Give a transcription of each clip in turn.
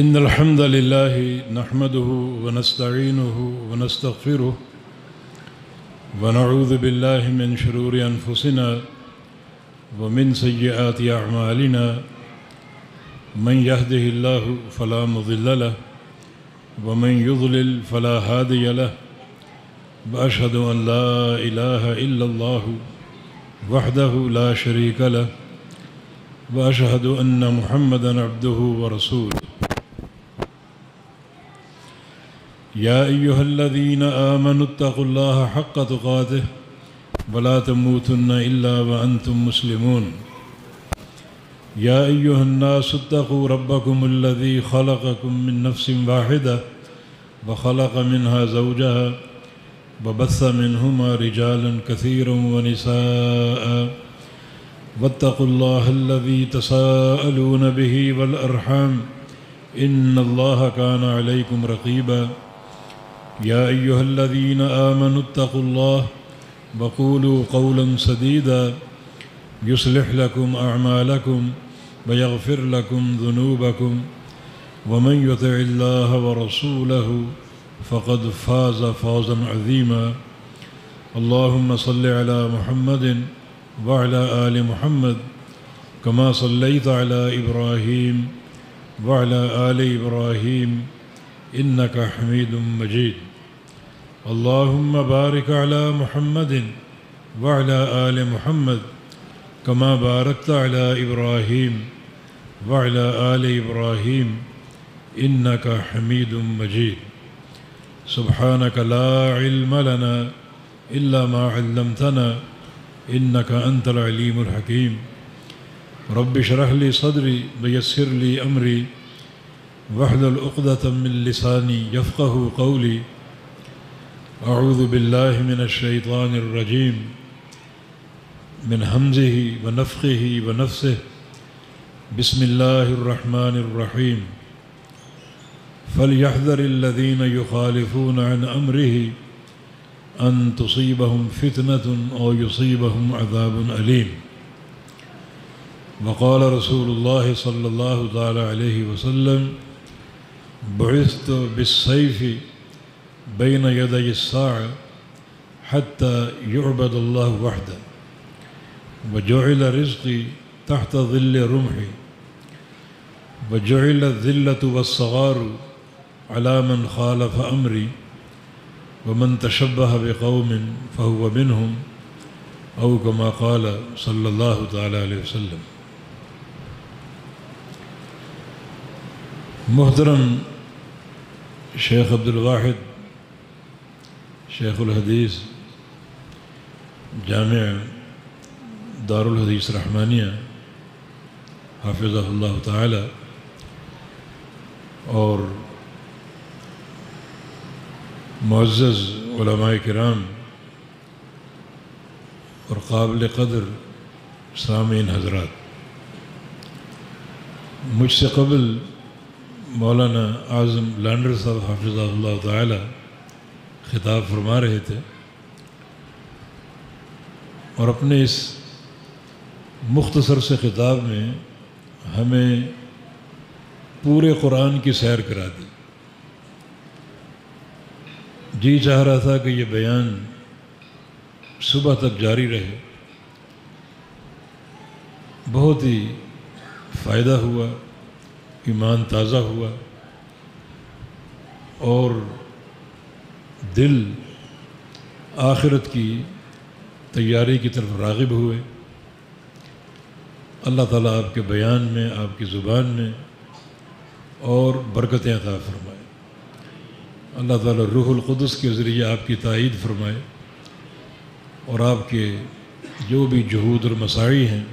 إن الحمد لله نحمده ونستعينه ونستغفره ونعوذ بالله من شرور أنفسنا ومن سيئات أعمالنا من يهده الله فلا مضل له ومن يضلل فلا هادي له وأشهد أن لا إله إلا الله وحده لا شريك له وأشهد أن محمدًا عبده ورسوله يا أيها الذين آمنوا اتقوا الله حق تقاته ولا تموتن إلا وأنتم مسلمون يا أيها الناس اتقوا ربكم الذي خلقكم من نفس واحدة وخلق منها زوجها وبث منهما رجالا كثيرا ونساء واتقوا الله الذي تساءلون به والأرحام إن الله كان عليكم رقيبا يا أيها الذين آمنوا اتقوا الله وقولوا قولا سديدا يصلح لكم أعمالكم ويغفر لكم ذنوبكم ومن يطع الله ورسوله فقد فاز فوزا عظيما اللهم صل على محمد وعلى آل محمد كما صليت على إبراهيم وعلى آل إبراهيم إنك حميد مجيد اللهم بارك على محمد وعلى آل محمد كما باركت على إبراهيم وعلى آل إبراهيم إنك حميد مجيد سبحانك لا علم لنا إلا ما علمتنا إنك أنت العليم الحكيم رب اشرح لي صدري ويسر لي أمري واحلل عقدة من لساني يفقه قولي أعوذ بالله من الشيطان الرجيم من همزه ونفخه ونفثه بسم الله الرحمن الرحيم فليحذر الذين يخالفون عن أمره أن تصيبهم فتنة أو يصيبهم عذاب أليم وقال رسول الله صلى الله تعالى عليه وسلم بعثت بالسيف بين يدي الساعة حتى يعبد الله وحده وجعل رزقي تحت ظل رمحي وجعل الذلة والصغار على من خالف أمري ومن تشبه بقوم فهو منهم أو كما قال صلى الله تعالى عليه وسلم. محترم شیخ عبدالواحد شیخ الحدیث جامع دارالحدیث رحمانیہ حافظہ اللہ تعالی اور معزز علماء کرام اور قابل قدر سامعین حضرات، مجھ سے قبل مولانا اعظم لانڈر صاحب حافظہ اللہ تعالی خطاب فرما رہے تھے اور اپنے اس مختصر سے خطاب میں ہمیں پورے قرآن کی سیر کرا دی. جی چاہ رہا تھا کہ یہ بیان صبح تک جاری رہے. بہت ہی فائدہ ہوا، ایمان تازہ ہوا اور دل آخرت کی تیاری کی طرف راغب ہوئے. اللہ تعالیٰ آپ کے بیان میں، آپ کی زبان میں اور برکتیں عطا فرمائے. اللہ تعالیٰ روح القدس کے ذریعے آپ کی تائید فرمائے اور آپ کے جو بھی جہود اور مساعی ہیں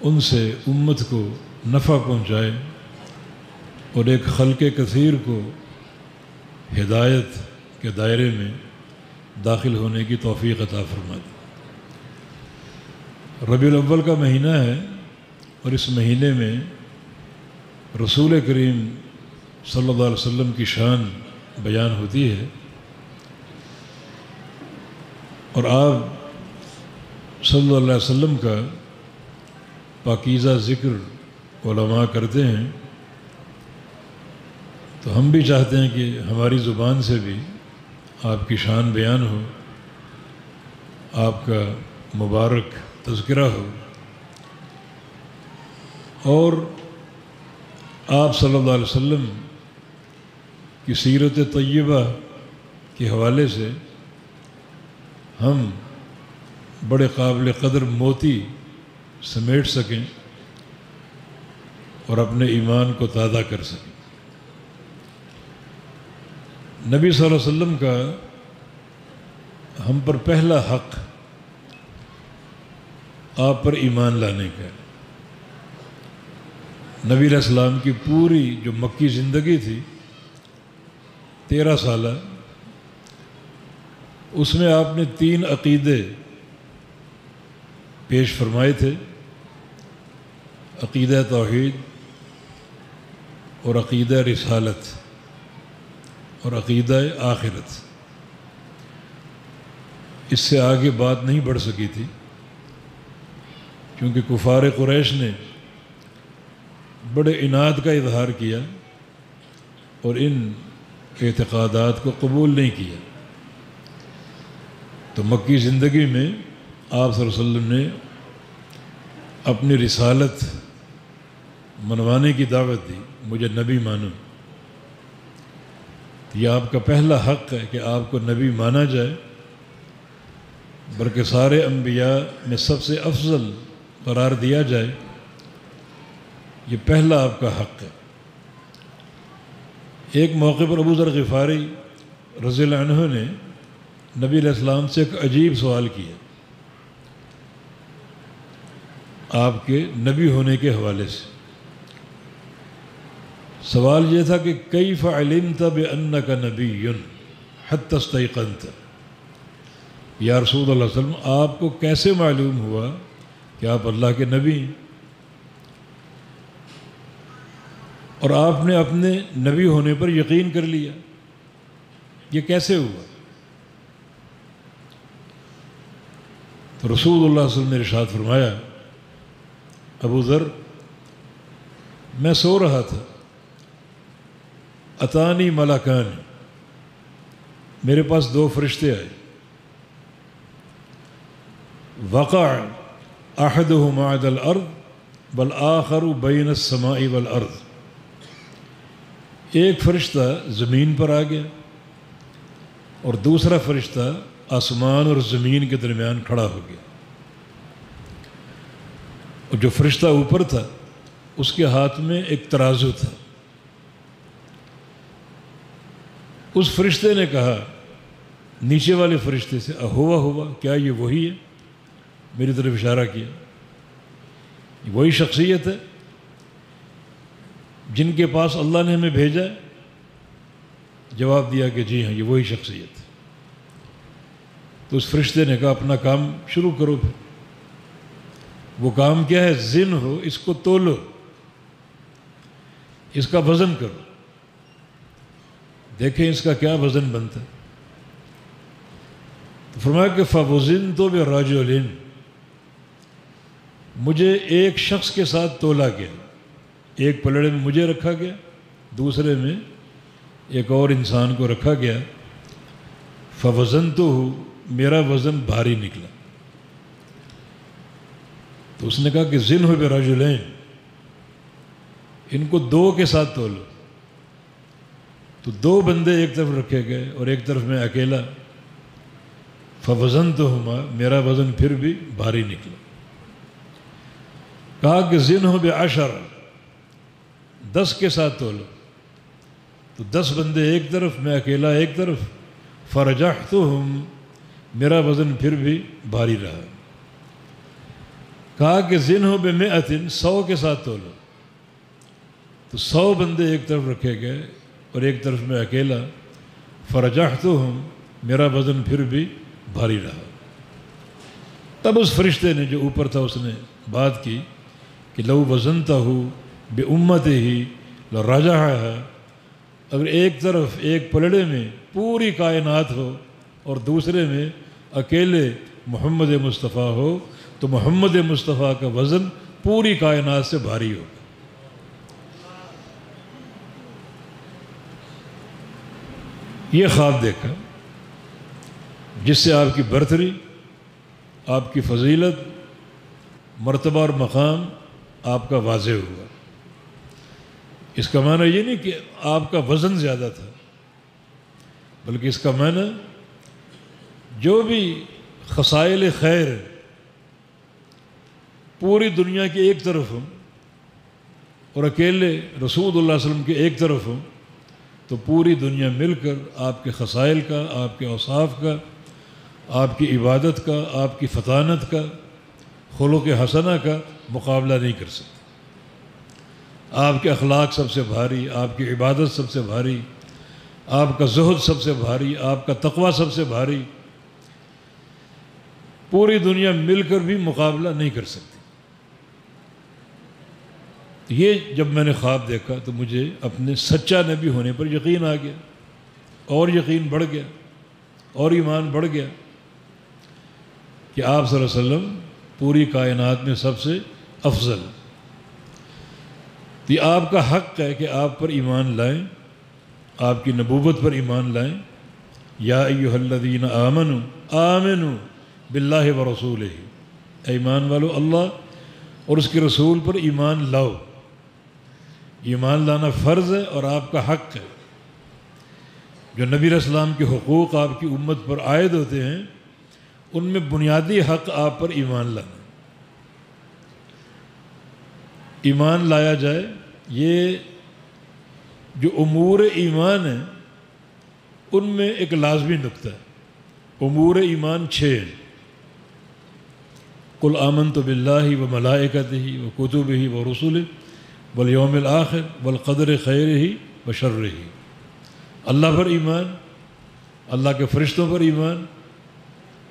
ان سے امت کو نفع پہنچائے اور ایک خلق کثیر کو ہدایت کے دائرے میں داخل ہونے کی توفیق عطا فرما دے. ربیع الاول کا مہینہ ہے اور اس مہینے میں رسول کریم صلی اللہ علیہ وسلم کی شان بیان ہوتی ہے اور آپ صلی اللہ علیہ وسلم کا پاکیزہ ذکر علماء کرتے ہیں تو ہم بھی چاہتے ہیں کہ ہماری زبان سے بھی آپ کی شان بیان ہو، آپ کا مبارک تذکرہ ہو، اور آپ صلی اللہ علیہ وسلم کی سیرت طیبہ کے حوالے سے ہم بڑے قابل قدر موتی سمیٹ سکیں اور اپنے ایمان کو تازہ کر سکیں۔ نبی صلی اللہ علیہ وسلم کا ہم پر پہلا حق آپ پر ایمان لانے کا ہے۔ نبی علیہ السلام کی پوری جو مکی زندگی تھی 13 سالہ، اس میں آپ نے 3 عقیدے پیش فرمائے تھے، عقیدہ توحید اور عقیدہ رسالت اور عقیدہ آخرت۔ اس سے آگے بات نہیں بڑھ سکی تھی، کیونکہ کفار قریش نے بڑے عناد کا اظہار کیا اور ان اعتقادات کو قبول نہیں کیا۔ تو مکی زندگی میں آپ صلی اللہ علیہ وسلم نے اپنی رسالت منوانے کی دعوت دی، مجھے نبی مانو۔ یہ آپ کا پہلا حق ہے کہ آپ کو نبی مانا جائے، بلکہ سارے انبیاء میں سب سے افضل قرار دیا جائے، یہ پہلا آپ کا حق ہے۔ ایک موقع پر ابو ذر غفاری رضی اللہ عنہ نے نبی علیہ السلام سے ایک عجیب سوال کیا آپ کے نبی ہونے کے حوالے سے۔ سوال یہ تھا کہ کیف علمت بأنک نبی حتی استیقنت، یا رسول اللہ صلی اللہ علیہ وسلم آپ کو کیسے معلوم ہوا کہ آپ اللہ کے نبی ہیں، اور آپ نے اپنے نبی ہونے پر یقین کر لیا، یہ کیسے ہوا؟ تو رسول اللہ صلی اللہ علیہ وسلم نے ارشاد فرمایا، ابو ذر میں سو رہا تھا، اتانی ملکان، میرے پاس 2 فرشتے آئے، وقع احدہما علی الارض والآخر بین السماء والارض، ایک فرشتہ زمین پر آ گیا اور دوسرا فرشتہ آسمان اور زمین کے درمیان کھڑا ہو گیا، اور جو فرشتہ اوپر تھا اس کے ہاتھ میں ایک ترازو تھا۔ اس فرشتے نے کہا نیچے والے فرشتے سے، ہوا کیا یہ وہی ہے؟ میری طرف اشارہ کیا، یہ وہی شخصیت ہے جن کے پاس اللہ نے ہمیں بھیجا ہے؟ جواب دیا کہ جی ہاں، یہ وہی شخصیت ہے۔ تو اس فرشتے نے کہا اپنا کام شروع کرو پھر۔ وہ کام کیا ہے؟ زن ہو، اس کو تولو، اس کا وزن کرو، دیکھیں اس کا کیا وزن بنتا ہے۔ تو فرمایا کہ فَوَزِنْتُ بِرَجُلٍ، مجھے ایک شخص کے ساتھ تولا گیا، ایک پلڑے میں مجھے رکھا گیا، دوسرے میں ایک اور انسان کو رکھا گیا، فَوَزَنْتُهُ، میرا وزن بھاری نکلا۔ تو اس نے کہا کہ زِنْهُ بِرَجُلَيْن، ان کو 2 کے ساتھ تولو۔ تو 2 بندے ایک طرف رکھے گئے اور ایک طرف میں اکیلا، فَوَزَنْتُهُمَا، میرا وزن پھر بھی بھاری نکلا۔ کہا کہ زِنْهُ بِعَشَرَ، 10 کے ساتھ تولو۔ تو 10 بندے ایک طرف، میں اکیلا ایک طرف، فَرَجَحْتُهُمْ، میرا وزن پھر بھی بھاری رہا۔ کہا کہ زِنْهُ بِمِئَةٍ، 100 کے ساتھ تولو۔ تو 100 بندے ایک طرف رکھے گئے اور ایک طرف میں اکیلا، فَرَجَحْتُهُمْ، میرا وزن پھر بھی بھاری رہا۔ تب اس فرشتے نے جو اوپر تھا اس نے بات کی کہ لو وزنتہ بِأُمَّتِهِ لَرَجَحَهَا، اگر ایک طرف ایک پلڑے میں پوری کائنات ہو اور دوسرے میں اکیلے محمد مصطفیٰ ہو تو محمد مصطفیٰ کا وزن پوری کائنات سے بھاری ہوگا۔ یہ خواب دیکھا جس سے آپ کی برتری، آپ کی فضیلت، مرتبہ اور مقام آپ کا واضح ہوا۔ اس کا معنی یہ نہیں کہ آپ کا وزن زیادہ تھا، بلکہ اس کا معنی جو بھی خصائل خیر پوری دنیا کی ایک طرف ہوں اور اکیلے رسول اللہ علیہ وسلم کے ایک طرف ہوں، تو پوری دنیا مل کر آپ کے خصائل کا، آپ کے اوصاف کا، آپ کی عبادت کا، آپ کی فطانت کا، خلق حسنہ کا مقابلہ نہیں کر سکتے۔ آپ کے اخلاق سب سے بھاری، آپ کی عبادت سب سے بھاری، آپ کا زہد سب سے بھاری، آپ کا تقوی سب سے بھاری، پوری دنیا مل کر بھی مقابلہ نہیں کر سکتی۔ یہ جب میں نے خواب دیکھا تو مجھے اپنے سچا نبی ہونے پر یقین آ گیا، اور یقین بڑھ گیا، اور ایمان بڑھ گیا کہ آپ صلی اللہ علیہ وسلم پوری کائنات میں سب سے افضل۔ یہ آپ کا حق ہے کہ آپ پر ایمان لائیں، آپ کی نبوت پر ایمان لائیں۔ یا ایھا الذین آمنوا آمنوا باللہ ورسولہ، اے ایمان والو اللہ اور اس کے رسول پر ایمان لاؤ۔ ایمان لانا فرض ہے اور آپ کا حق ہے۔ جو نبی علیہ السلام کے حقوق آپ کی امت پر عائد ہوتے ہیں، ان میں بنیادی حق آپ پر ایمان لانا۔ ایمان لایا جائے، یہ جو امور ایمان ہیں ان میں ایک لازمی نقطہ ہے۔ امور ایمان 6 ہیں۔ قل آمنت باللہ وملائکتہ وکتبہ ورسلہ والیوم الآخر والقدر خیرہ وشرہ۔ اللہ پر ایمان، اللہ کے فرشتوں پر ایمان،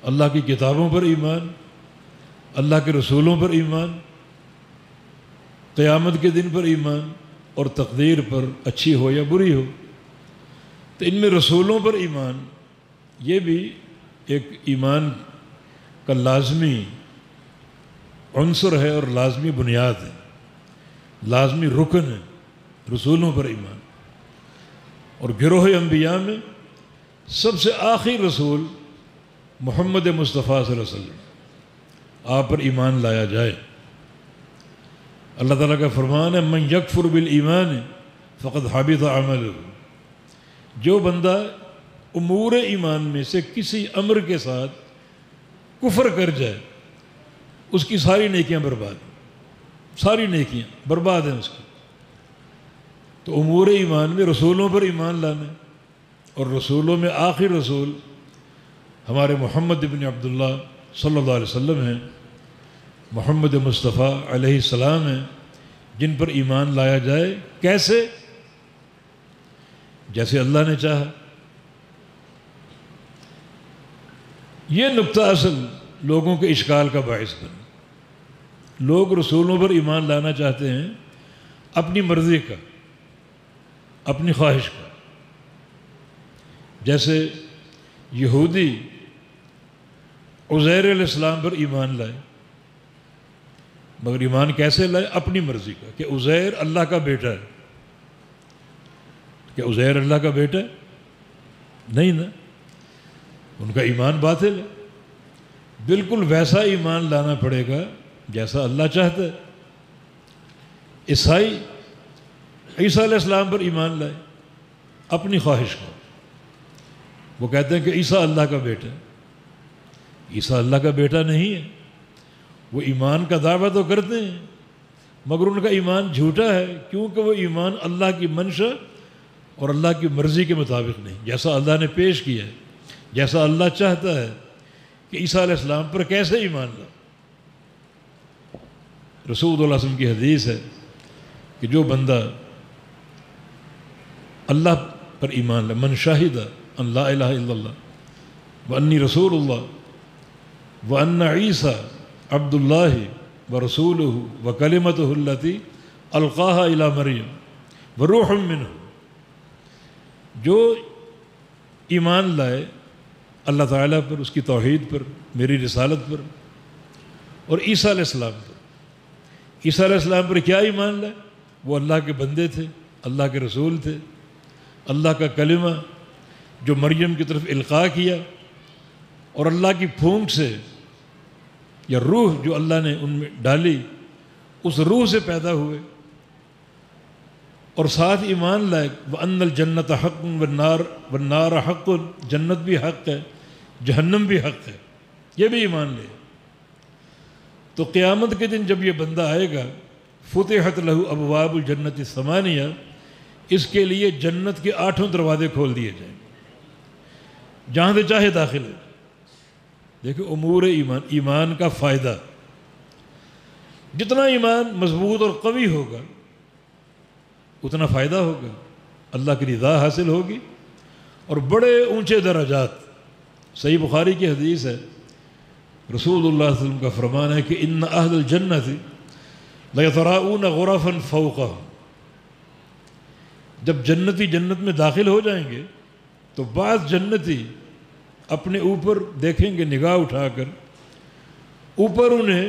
اللہ کی کتابوں پر ایمان، اللہ کے رسولوں پر ایمان، قیامت کے دن پر ایمان، اور تقدیر پر اچھی ہو یا بری ہو۔ تو ان میں رسولوں پر ایمان یہ بھی ایک ایمان کا لازمی عنصر ہے اور لازمی بنیاد ہے، لازمی رکن ہے، رسولوں پر ایمان۔ اور گروہ انبیاء میں سب سے آخری رسول محمد مصطفیٰ صلی اللہ علیہ وسلم، آپ پر ایمان لایا جائے۔ اللہ تعالیٰ کا فرمان ہے من یکفر بالایمان فقد حبط عملہ، جو بندہ امور ایمان میں سے کسی امر کے ساتھ کفر کر جائے، اس کی ساری نیکیاں برباد، ساری نیکیاں برباد ہیں اس کی۔ تو امور ایمان میں رسولوں پر ایمان لانا، اور رسولوں میں آخر رسول ہمارے محمد ابن عبداللہ صلی اللہ علیہ وسلم ہیں، محمد مصطفیٰ علیہ السلام ہیں، جن پر ایمان لایا جائے۔ کیسے؟ جیسے اللہ نے چاہا۔ یہ نقطہ اصل لوگوں کے اشکال کا باعث بنا۔ لوگ رسولوں پر ایمان لانا چاہتے ہیں اپنی مرضی کا، اپنی خواہش کا۔ جیسے یہودی عزیر علیہ السلام پر ایمان لائے، مگر ایمان کیسے لائے؟ اپنی مرضی کا، کہ عزیر اللہ کا بیٹا ہے۔ کہ عزیر اللہ کا بیٹا ہے؟ نہیں نا، ان کا ایمان باطل ہے۔ بالکل ویسا ایمان لانا پڑے گا جیسا اللہ چاہتا ہے۔ عیسائی عیسیٰ علیہ السلام پر ایمان لائے اپنی خواہش کا، وہ کہتے ہیں کہ عیسیٰ اللہ کا بیٹا ہے۔ عیسیٰ اللہ کا بیٹا نہیں ہے۔ وہ ایمان کا دعویٰ تو کرتے ہیں مگر ان کا ایمان جھوٹا ہے، کیونکہ وہ ایمان اللہ کی منشا اور اللہ کی مرضی کے مطابق نہیں، جیسا اللہ نے پیش کیا ہے، جیسا اللہ چاہتا ہے کہ عیسیٰ علیہ السلام پر کیسے ایمان لا۔ رسول اللہ علیہ وسلم کی حدیث ہے کہ جو بندہ اللہ پر ایمان لائے، من شاہد ان لا الہ الا اللہ وانی رسول اللہ وان عیسیٰ عبد اللہ ورسولہ وکلمتہ التی القاہا الی مریم وروح منہ، جو ایمان لائے اللہ تعالیٰ پر، اس کی توحید پر، میری رسالت پر، اور عیسیٰ علیہ السلام پر۔ عیسیٰ علیہ السلام پر کیا ایمان لائے؟ وہ اللہ کے بندے تھے، اللہ کے رسول تھے، اللہ کا کلمہ جو مریم کی طرف القاء کیا، اور اللہ کی پھونک سے یا روح جو اللہ نے ان میں ڈالی، اس روح سے پیدا ہوئے، اور ساتھ ایمان لائے وَأَنَّ الْجَنَّةَ حَقٌّ وَالنَّارَ حَقٌّ، جنت بھی حق ہے، جہنم بھی حق ہے، یہ بھی ایمان لے۔ تو قیامت کے دن جب یہ بندہ آئے گا، فتحت لہ ابواب الجنت الثمانیہ، اس کے لیے جنت کے 8 دروازے کھول دیے جائیں گے، جہاں سے چاہے داخل ہو۔ دیکھیں امور ایمان کا فائدہ، جتنا ایمان مضبوط اور قوی ہوگا اتنا فائدہ ہوگا، اللہ کی رضا حاصل ہوگی، اور بڑے اونچے درجات۔ صحیح بخاری کی حدیث ہے، رسول اللہ صلی اللہ علیہ وسلم کا فرمان ہے کہ ان اہل الجنت لیتراؤون غرفا فوقہم، جب جنتی جنت میں داخل ہو جائیں گے تو بعض جنتی اپنے اوپر دیکھیں گے، نگاہ اٹھا کر اوپر انہیں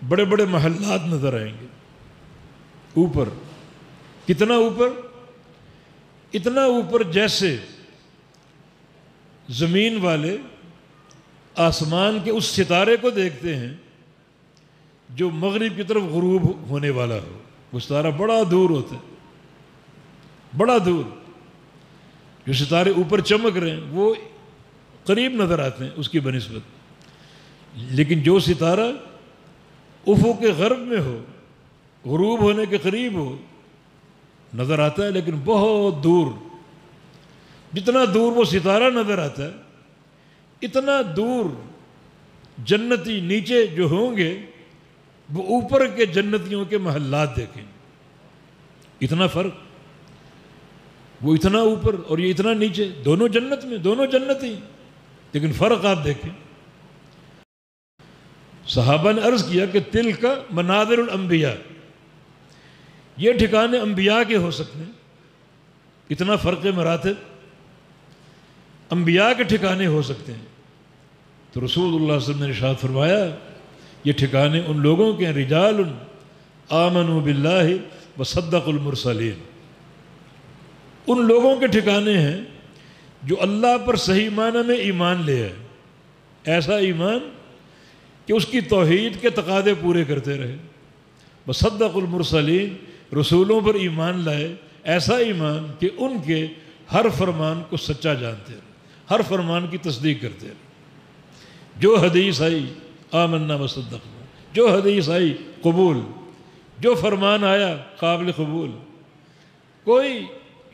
بڑے بڑے محلات نظر آئیں گے۔ اوپر کتنا اوپر؟ اتنا اوپر جیسے زمین والے آسمان کے اس ستارے کو دیکھتے ہیں جو مغرب کی طرف غروب ہونے والا ہو۔ وہ ستارہ بڑا دور ہوتا ہے، بڑا دور، جو ستارے اوپر چمک رہے ہیں وہ قریب نظر آتے ہیں اس کی بنسبت، لیکن جو ستارہ افق کے غرب میں ہو، غروب ہونے کے قریب ہو، نظر آتا ہے لیکن بہت دور۔ جتنا دور وہ ستارہ نظر آتا ہے اتنا دور جنتی نیچے جو ہوں گے وہ اوپر کے جنتیوں کے محلات دیکھیں، اتنا فرق، وہ اتنا اوپر اور یہ اتنا نیچے، دونوں جنت میں، دونوں جنتی، لیکن فرق آپ دیکھیں۔ صحابہ نے عرض کیا کہ تلک مناظر الانبیاء، یہ ٹھکانے انبیاء کے ہو سکتے ہیں، اتنا فرق مراتب انبیاء کے ٹھکانے ہو سکتے ہیں۔ تو رسول اللہ صلی اللہ علیہ وسلم نے ارشاد فرمایا یہ ٹھکانے ان لوگوں کے ہیں، رجال آمنوا باللہ وصدقوا المرسلین، ان لوگوں کے ٹھکانے ہیں جو اللہ پر صحیح معنی میں ایمان لے آئے، ایسا ایمان کہ اس کی توحید کے تقاضے پورے کرتے رہے، وصدقوا المرسلین، رسولوں پر ایمان لائے، ایسا ایمان کہ ان کے ہر فرمان کو سچا جانتے رہے، ہر فرمان کی تصدیق کرتے رہے، جو حدیث آئی آمنا وصدقنا، جو حدیث آئی قبول، جو فرمان آیا قابل قبول، کوئی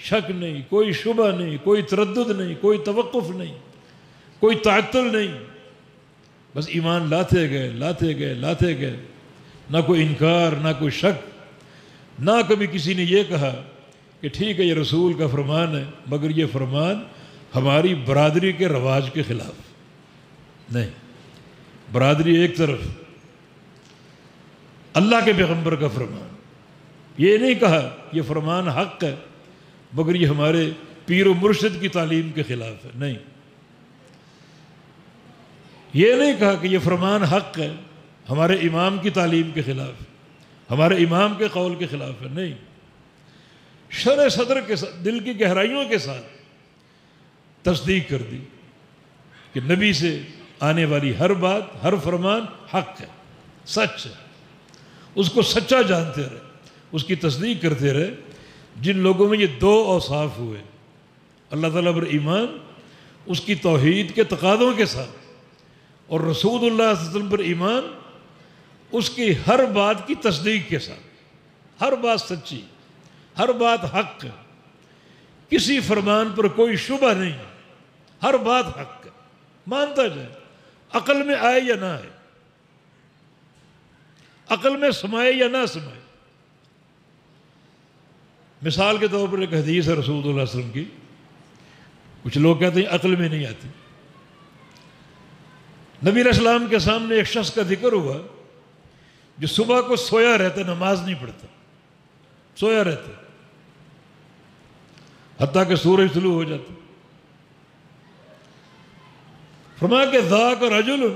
شک نہیں، کوئی شبہ نہیں، کوئی تردد نہیں، کوئی توقف نہیں، کوئی تعطل نہیں، بس ایمان لاتے گئے لاتے گئے لاتے گئے، نہ کوئی انکار، نہ کوئی شک، نہ کبھی کسی نے یہ کہا کہ ٹھیک ہے یہ رسول کا فرمان ہے مگر یہ فرمان ہماری برادری کے رواج کے خلاف نہیں، برادری ایک طرف، اللہ کے پیغمبر کا فرمان، یہ نہیں کہا یہ فرمان حق ہے مگر یہ ہمارے پیر و مرشد کی تعلیم کے خلاف ہے، نہیں، یہ نہیں کہا کہ یہ فرمان حق ہے ہمارے امام کی تعلیم کے خلاف، ہمارے امام کے قول کے خلاف ہے، نہیں، شرح صدر کے ساتھ، دل کی گہرائیوں کے ساتھ تصدیق کر دی کہ نبی سے آنے والی ہر بات، ہر فرمان حق ہے، سچ ہے، اس کو سچا جانتے رہے، اس کی تصدیق کرتے رہے۔ جن لوگوں میں یہ دو اوصاف ہوئے، اللہ تعالیٰ پر ایمان اس کی توحید کے تقاضوں کے ساتھ، اور رسول اللہ صلی اللہ علیہ وسلم پر ایمان اس کی ہر بات کی تصدیق کے ساتھ، ہر بات سچی، ہر بات حق ہے، کسی فرمان پر کوئی شبہ نہیں، ہر بات حق ہے، مانتا جائے، عقل میں آئے یا نہ آئے، عقل میں سمائے یا نہ سمائے۔ مثال کے طور پر ایک حدیث ہے رسول اللہ صلی اللہ علیہ وسلم کی، کچھ لوگ کہتے ہیں عقل میں نہیں آتی۔ نبی علیہ السلام کے سامنے ایک شخص کا ذکر ہوا جو صبح کو سویا رہتا، نماز نہیں پڑھتا، سویا رہتا حتیٰ کہ سورج طلوع ہو جاتا۔ فرمایا کہ ذاک رجل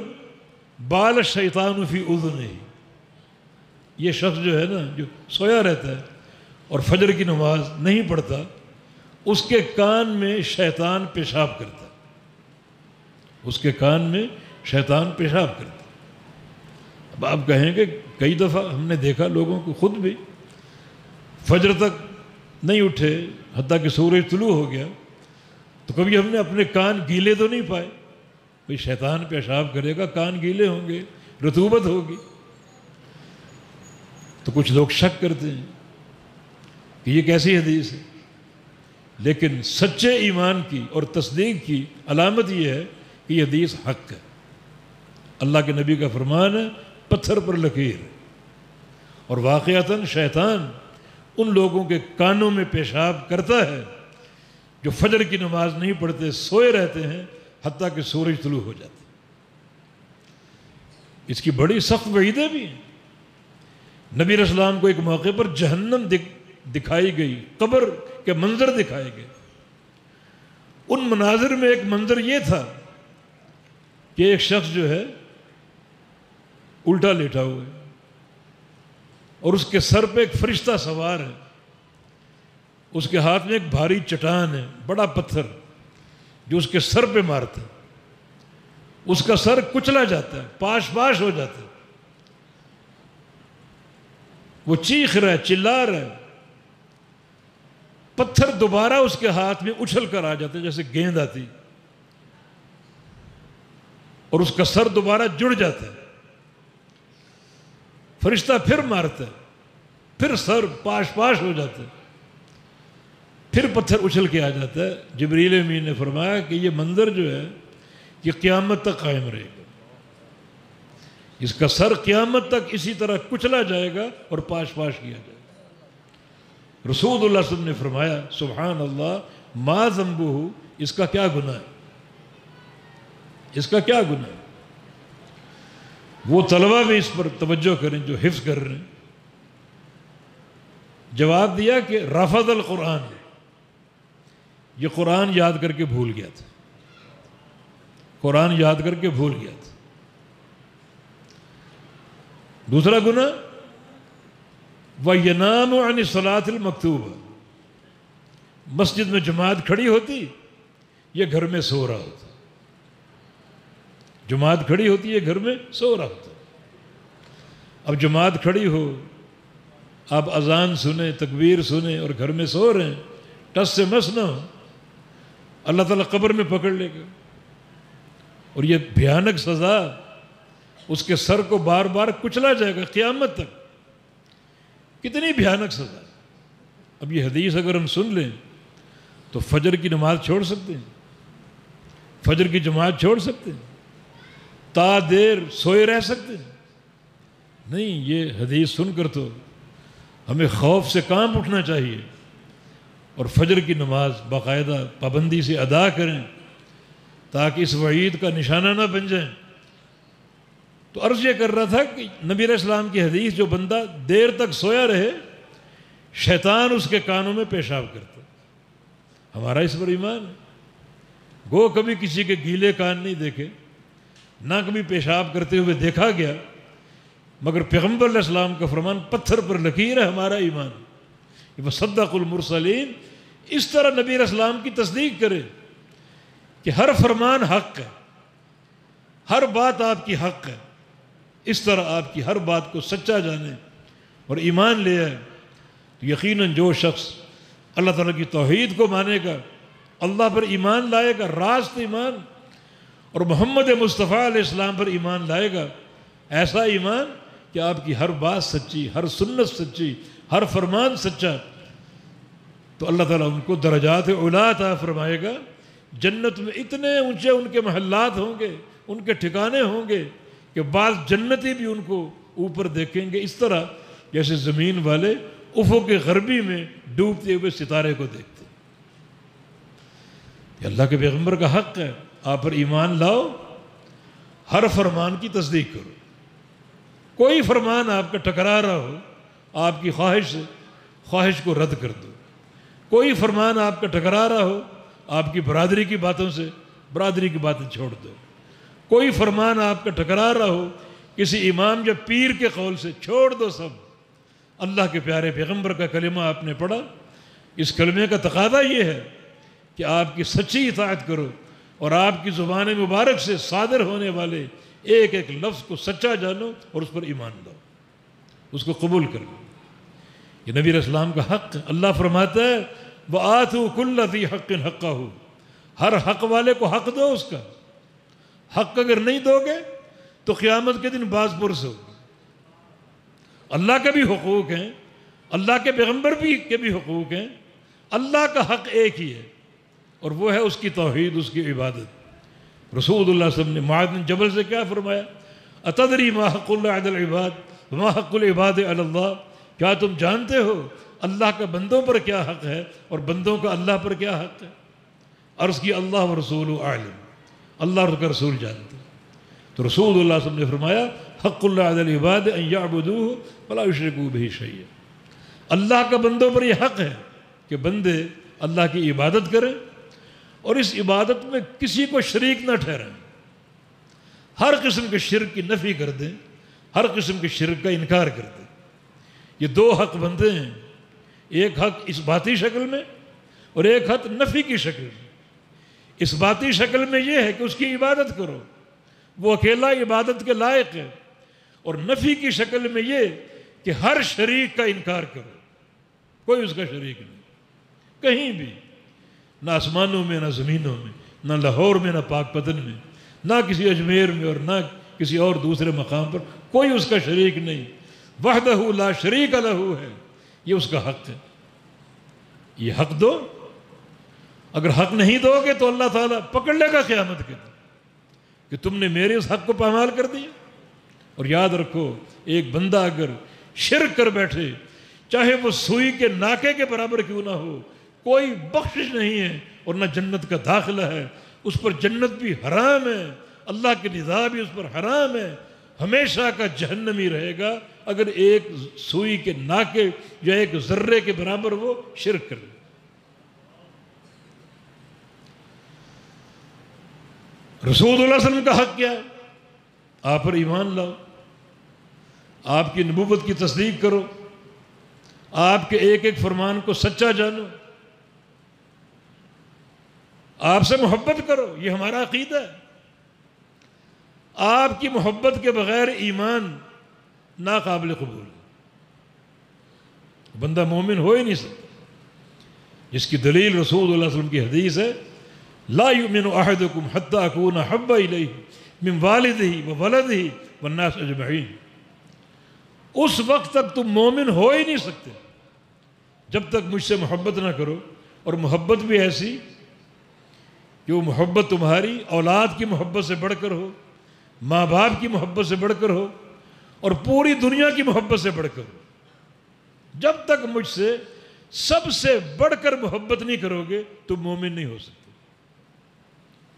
بال الشیطان فی اذنہ، یہ شخص جو ہے نا جو سویا رہتا ہے اور فجر کی نماز نہیں پڑھتا، اس کے کان میں شیطان پیشاب کرتا ہے، اس کے کان میں شیطان پیشاب کرتا ہے۔ اب آپ کہیں کہ کئی دفعہ ہم نے دیکھا لوگوں کو، خود بھی فجر تک نہیں اٹھے حتیٰ کہ سورج طلوع ہو گیا، تو کبھی ہم نے اپنے کان گیلے تو نہیں پائے۔ بھئی شیطان پیشاب کرے گا، کان گیلے ہوں گے، رطوبت ہوگی۔ تو کچھ لوگ شک کرتے ہیں کہ یہ کیسی حدیث ہے، لیکن سچے ایمان کی اور تصدیق کی علامت یہ ہے کہ یہ حدیث حق ہے۔ اللہ کے نبی کا فرمان ہے، پتھر پر لکیر۔ اور واقعتاً شیطان ان لوگوں کے کانوں میں پیشاب کرتا ہے جو فجر کی نماز نہیں پڑھتے، سوئے رہتے ہیں حتیٰ کہ سورج طلوع ہو جاتا ہے۔ اس کی بڑی سخت وعیدیں بھی ہیں۔ نبی علیہ السلام کو ایک موقع پر جہنم دکھائی گئی، قبر کے منظر دکھائے گئے۔ ان مناظر میں ایک منظر یہ تھا کہ ایک شخص جو ہے الٹا لیٹا ہوا ہے اور اس کے سر پہ ایک فرشتہ سوار ہے، اس کے ہاتھ میں ایک بھاری چٹان ہے، بڑا پتھر جو اس کے سر پہ مارتا ہے، اس کا سر کچلا جاتا ہے، پاش پاش ہو جاتا ہے، وہ چیخ رہا ہے، چلا رہا ہے، پتھر دوبارہ اس کے ہاتھ میں اچھل کر آ جاتا ہے جیسے گیند آتی، اور اس کا سر دوبارہ جڑ جاتا ہے، فرشتہ پھر مارتا ہے، پھر سر پاش پاش ہو جاتا ہے، پھر پتھر اچھل کے آ جاتا ہے۔ جبریل امین نے فرمایا کہ یہ منظر جو ہے یہ قیامت تک قائم رہے گا، اس کا سر قیامت تک اسی طرح کچلا جائے گا اور پاش پاش کیا جائے گا۔ رسول اللہ صلی اللہ علیہ وسلم نے فرمایا سبحان اللہ ما ذنبہ، اس کا کیا گناہ ہے، اس کا کیا گناہ ہے۔ وہ طلبہ بھی اس پر توجہ کریں جو حفظ کر رہے ہیں۔ جواب دیا کہ رفض القرآن، یہ قرآن یاد کر کے بھول گیا تھا، قرآن یاد کر کے بھول گیا تھا۔ دوسرا گناہ وَيَنَامُ عَنِ الصَّلَاةِ الْمَكْتُوبَةِ، مسجد میں جماعت کھڑی ہوتی، یہ گھر میں سو رہا ہوتا، جماعت کھڑی ہوتی ہے گھر میں سو رہا ہوتا۔ اب جماعت کھڑی ہو، آپ اذان سنیں، تکبیر سنیں اور گھر میں سو رہے ہیں، ٹس سے مس نہ ہو، اللہ تعالیٰ قبر میں پکڑ لے گا، اور یہ بھیانک سزا، اس کے سر کو بار بار کچلا جائے گا قیامت تک۔ کتنی بھیانک سزا۔ اب یہ حدیث اگر ہم سن لیں تو فجر کی نماز چھوڑ سکتے ہیں، فجر کی جماعت چھوڑ سکتے ہیں، تا دیر سوئے رہ سکتے ہیں؟ نہیں، یہ حدیث سن کر تو ہمیں خوف سے کانپ اٹھنا چاہیے اور فجر کی نماز باقاعدہ پابندی سے ادا کریں تاکہ اس وعید کا نشانہ نہ بن جائیں۔ تو عرض یہ کر رہا تھا کہ نبی علیہ السلام کی حدیث، جو بندہ دیر تک سویا رہے شیطان اس کے کانوں میں پیشاب کرتا۔ ہمارا اس پر ایمان ہے، گو کبھی کسی کے گیلے کان نہیں دیکھے، نہ کبھی پیشاب کرتے ہوئے دیکھا گیا، مگر پیغمبر علیہ السلام کا فرمان پتھر پر لکیر ہے، ہمارا ایمان۔ وصدق المرسلین، اس طرح نبی علیہ السلام کی تصدیق کرے کہ ہر فرمان حق ہے، ہر بات آپ کی حق ہے، اس طرح آپ کی ہر بات کو سچا جانے اور ایمان لے آئے، تو یقیناً جو شخص اللہ تعالیٰ کی توحید کو مانے گا، اللہ پر ایمان لائے گا، راست ایمان، اور محمد مصطفیٰ علیہ السلام پر ایمان لائے گا، ایسا ایمان کہ آپ کی ہر بات سچی، ہر سنت سچی، ہر فرمان سچا، تو اللہ تعالیٰ ان کو درجات علا عطا فرمائے گا۔ جنت میں اتنے اونچے ان کے محلات ہوں گے، ان کے ٹھکانے ہوں گے کہ بعض جنتی بھی ان کو اوپر دیکھیں گے اس طرح جیسے زمین والے افق غربی میں ڈوبتے ہوئے ستارے کو دیکھتے۔ یہ اللہ کے پیغمبر کا حق ہے، آپ پر ایمان لاؤ، ہر فرمان کی تصدیق کرو۔ کوئی فرمان آپ کا ٹکرا رہا ہو، آپ کی خواہش کو رد کر دو۔ کوئی فرمان آپ کا ٹکرا رہا ہو، آپ کی برادری کی باتوں سے برادری کی باتیں چھوڑ دو۔ کوئی فرمان آپ کا ٹکرا رہا ہو کسی امام یا پیر کے قول سے، چھوڑ دو سب۔ اللہ کے پیارے پیغمبر کا کلمہ آپ نے پڑھا، اس کلمے کا تقاضا یہ ہے کہ آپ کی سچی اطاعت کرو اور آپ کی زبان مبارک سے صادر ہونے والے ایک ایک لفظ کو سچا جانو اور اس پر ایمان لاؤ، اس کو قبول کرو۔ یہ نبی علیہ السلام کا حق ہے۔ اللہ فرماتا ہے وَآتُوا كُلَّ ذِي حَقٍّ حَقَّهُ، ہر حق والے کو حق دو اس کا۔ حق اگر نہیں دو گے تو قیامت کے دن باز پرس ہوگی۔ اللہ کے بھی حقوق ہیں، اللہ کے پیغمبر کے بھی حقوق ہیں، اللہ کا حق ایک ہی ہے اور وہ ہے اس کی توحید، اس کی عبادت۔ رسول اللہ صلی اللہ علیہ وسلم نے معاذ بن جبل سے کیا فرمایا؟ اتدری ما حق اللہ علی العباد وما حق العباد علی اللہ، کیا تم جانتے ہو اللہ کا بندوں پر کیا حق ہے اور بندوں کا اللہ پر کیا حق ہے؟ عرض کی اللہ و رسول عالم، اللہ اور کا رسول جانتے۔ تو رسول اللہ صلی اللہ علیہ وسلم نے فرمایا حق اللہ علی العباد ان یعبدوہ ولا یشرکوا بہ شیئا، اللہ کا بندوں پر یہ حق ہے کہ بندے اللہ کی عبادت کریں اور اس عبادت میں کسی کو شریک نہ ٹھہرائیں، ہر قسم کے شرک کی نفی کر دیں، ہر قسم کے شرک کا انکار کر دیں۔ یہ دو حق بندے ہیں، ایک حق اس باتی شکل میں اور ایک حق نفی کی شکل میں۔ اس باتی شکل میں یہ ہے کہ اس کی عبادت کرو، وہ اکیلا عبادت کے لائق ہے، اور نفی کی شکل میں یہ کہ ہر شریک کا انکار کرو، کوئی اس کا شریک نہیں کہیں بھی، نہ آسمانوں میں، نہ زمینوں میں، نہ لاہور میں، نہ پاک پتن میں، نہ کسی اجمیر میں اور نہ کسی اور دوسرے مقام پر، کوئی اس کا شریک نہیں۔ وحدہ لا شریک لہ ہے، یہ اس کا حق ہے، یہ حق دو۔ اگر حق نہیں دو گے تو اللہ تعالیٰ پکڑ لے گا قیامت کے دن کہ تم نے میرے اس حق کو پامال کر دیا۔ اور یاد رکھو ایک بندہ اگر شرک کر بیٹھے، چاہے وہ سوئی کے ناکے کے برابر کیوں نہ ہو، کوئی بخشش نہیں ہے اور نہ جنت کا داخلہ ہے، اس پر جنت بھی حرام ہے، اللہ کے نظام بھی اس پر حرام ہے، ہمیشہ کا جہنمی رہے گا اگر ایک سوئی کے ناکے یا ایک ذرے کے برابر وہ شرک کرے۔ رسول اللہ صلی اللہ علیہ وسلم کا حق کیا ہے؟ آپ پر ایمان لاؤ، آپ کی نبوت کی تصدیق کرو، آپ کے ایک ایک فرمان کو سچا جانو، آپ سے محبت کرو، یہ ہمارا عقیدہ ہے۔ آپ کی محبت کے بغیر ایمان ناقابل قبول ہے، بندہ مومن ہو ہی نہیں سکتا، جس کی دلیل رسول اللہ صلی اللہ علیہ وسلم کی حدیث ہے لا یؤمن احدکم حتی اکون احب الیہ من والدہ وولدہ والناس اجمعین، اس وقت تک تم مومن ہو ہی نہیں سکتے جب تک مجھ سے محبت نہ کرو، اور محبت بھی ایسی کہ وہ محبت تمہاری اولاد کی محبت سے بڑھ کر ہو، ماں باپ کی محبت سے بڑھ کر ہو، اور پوری دنیا کی محبت سے بڑھ کر ہو۔ جب تک مجھ سے سب سے بڑھ کر محبت نہیں کرو گے تم مومن نہیں ہو سکتے۔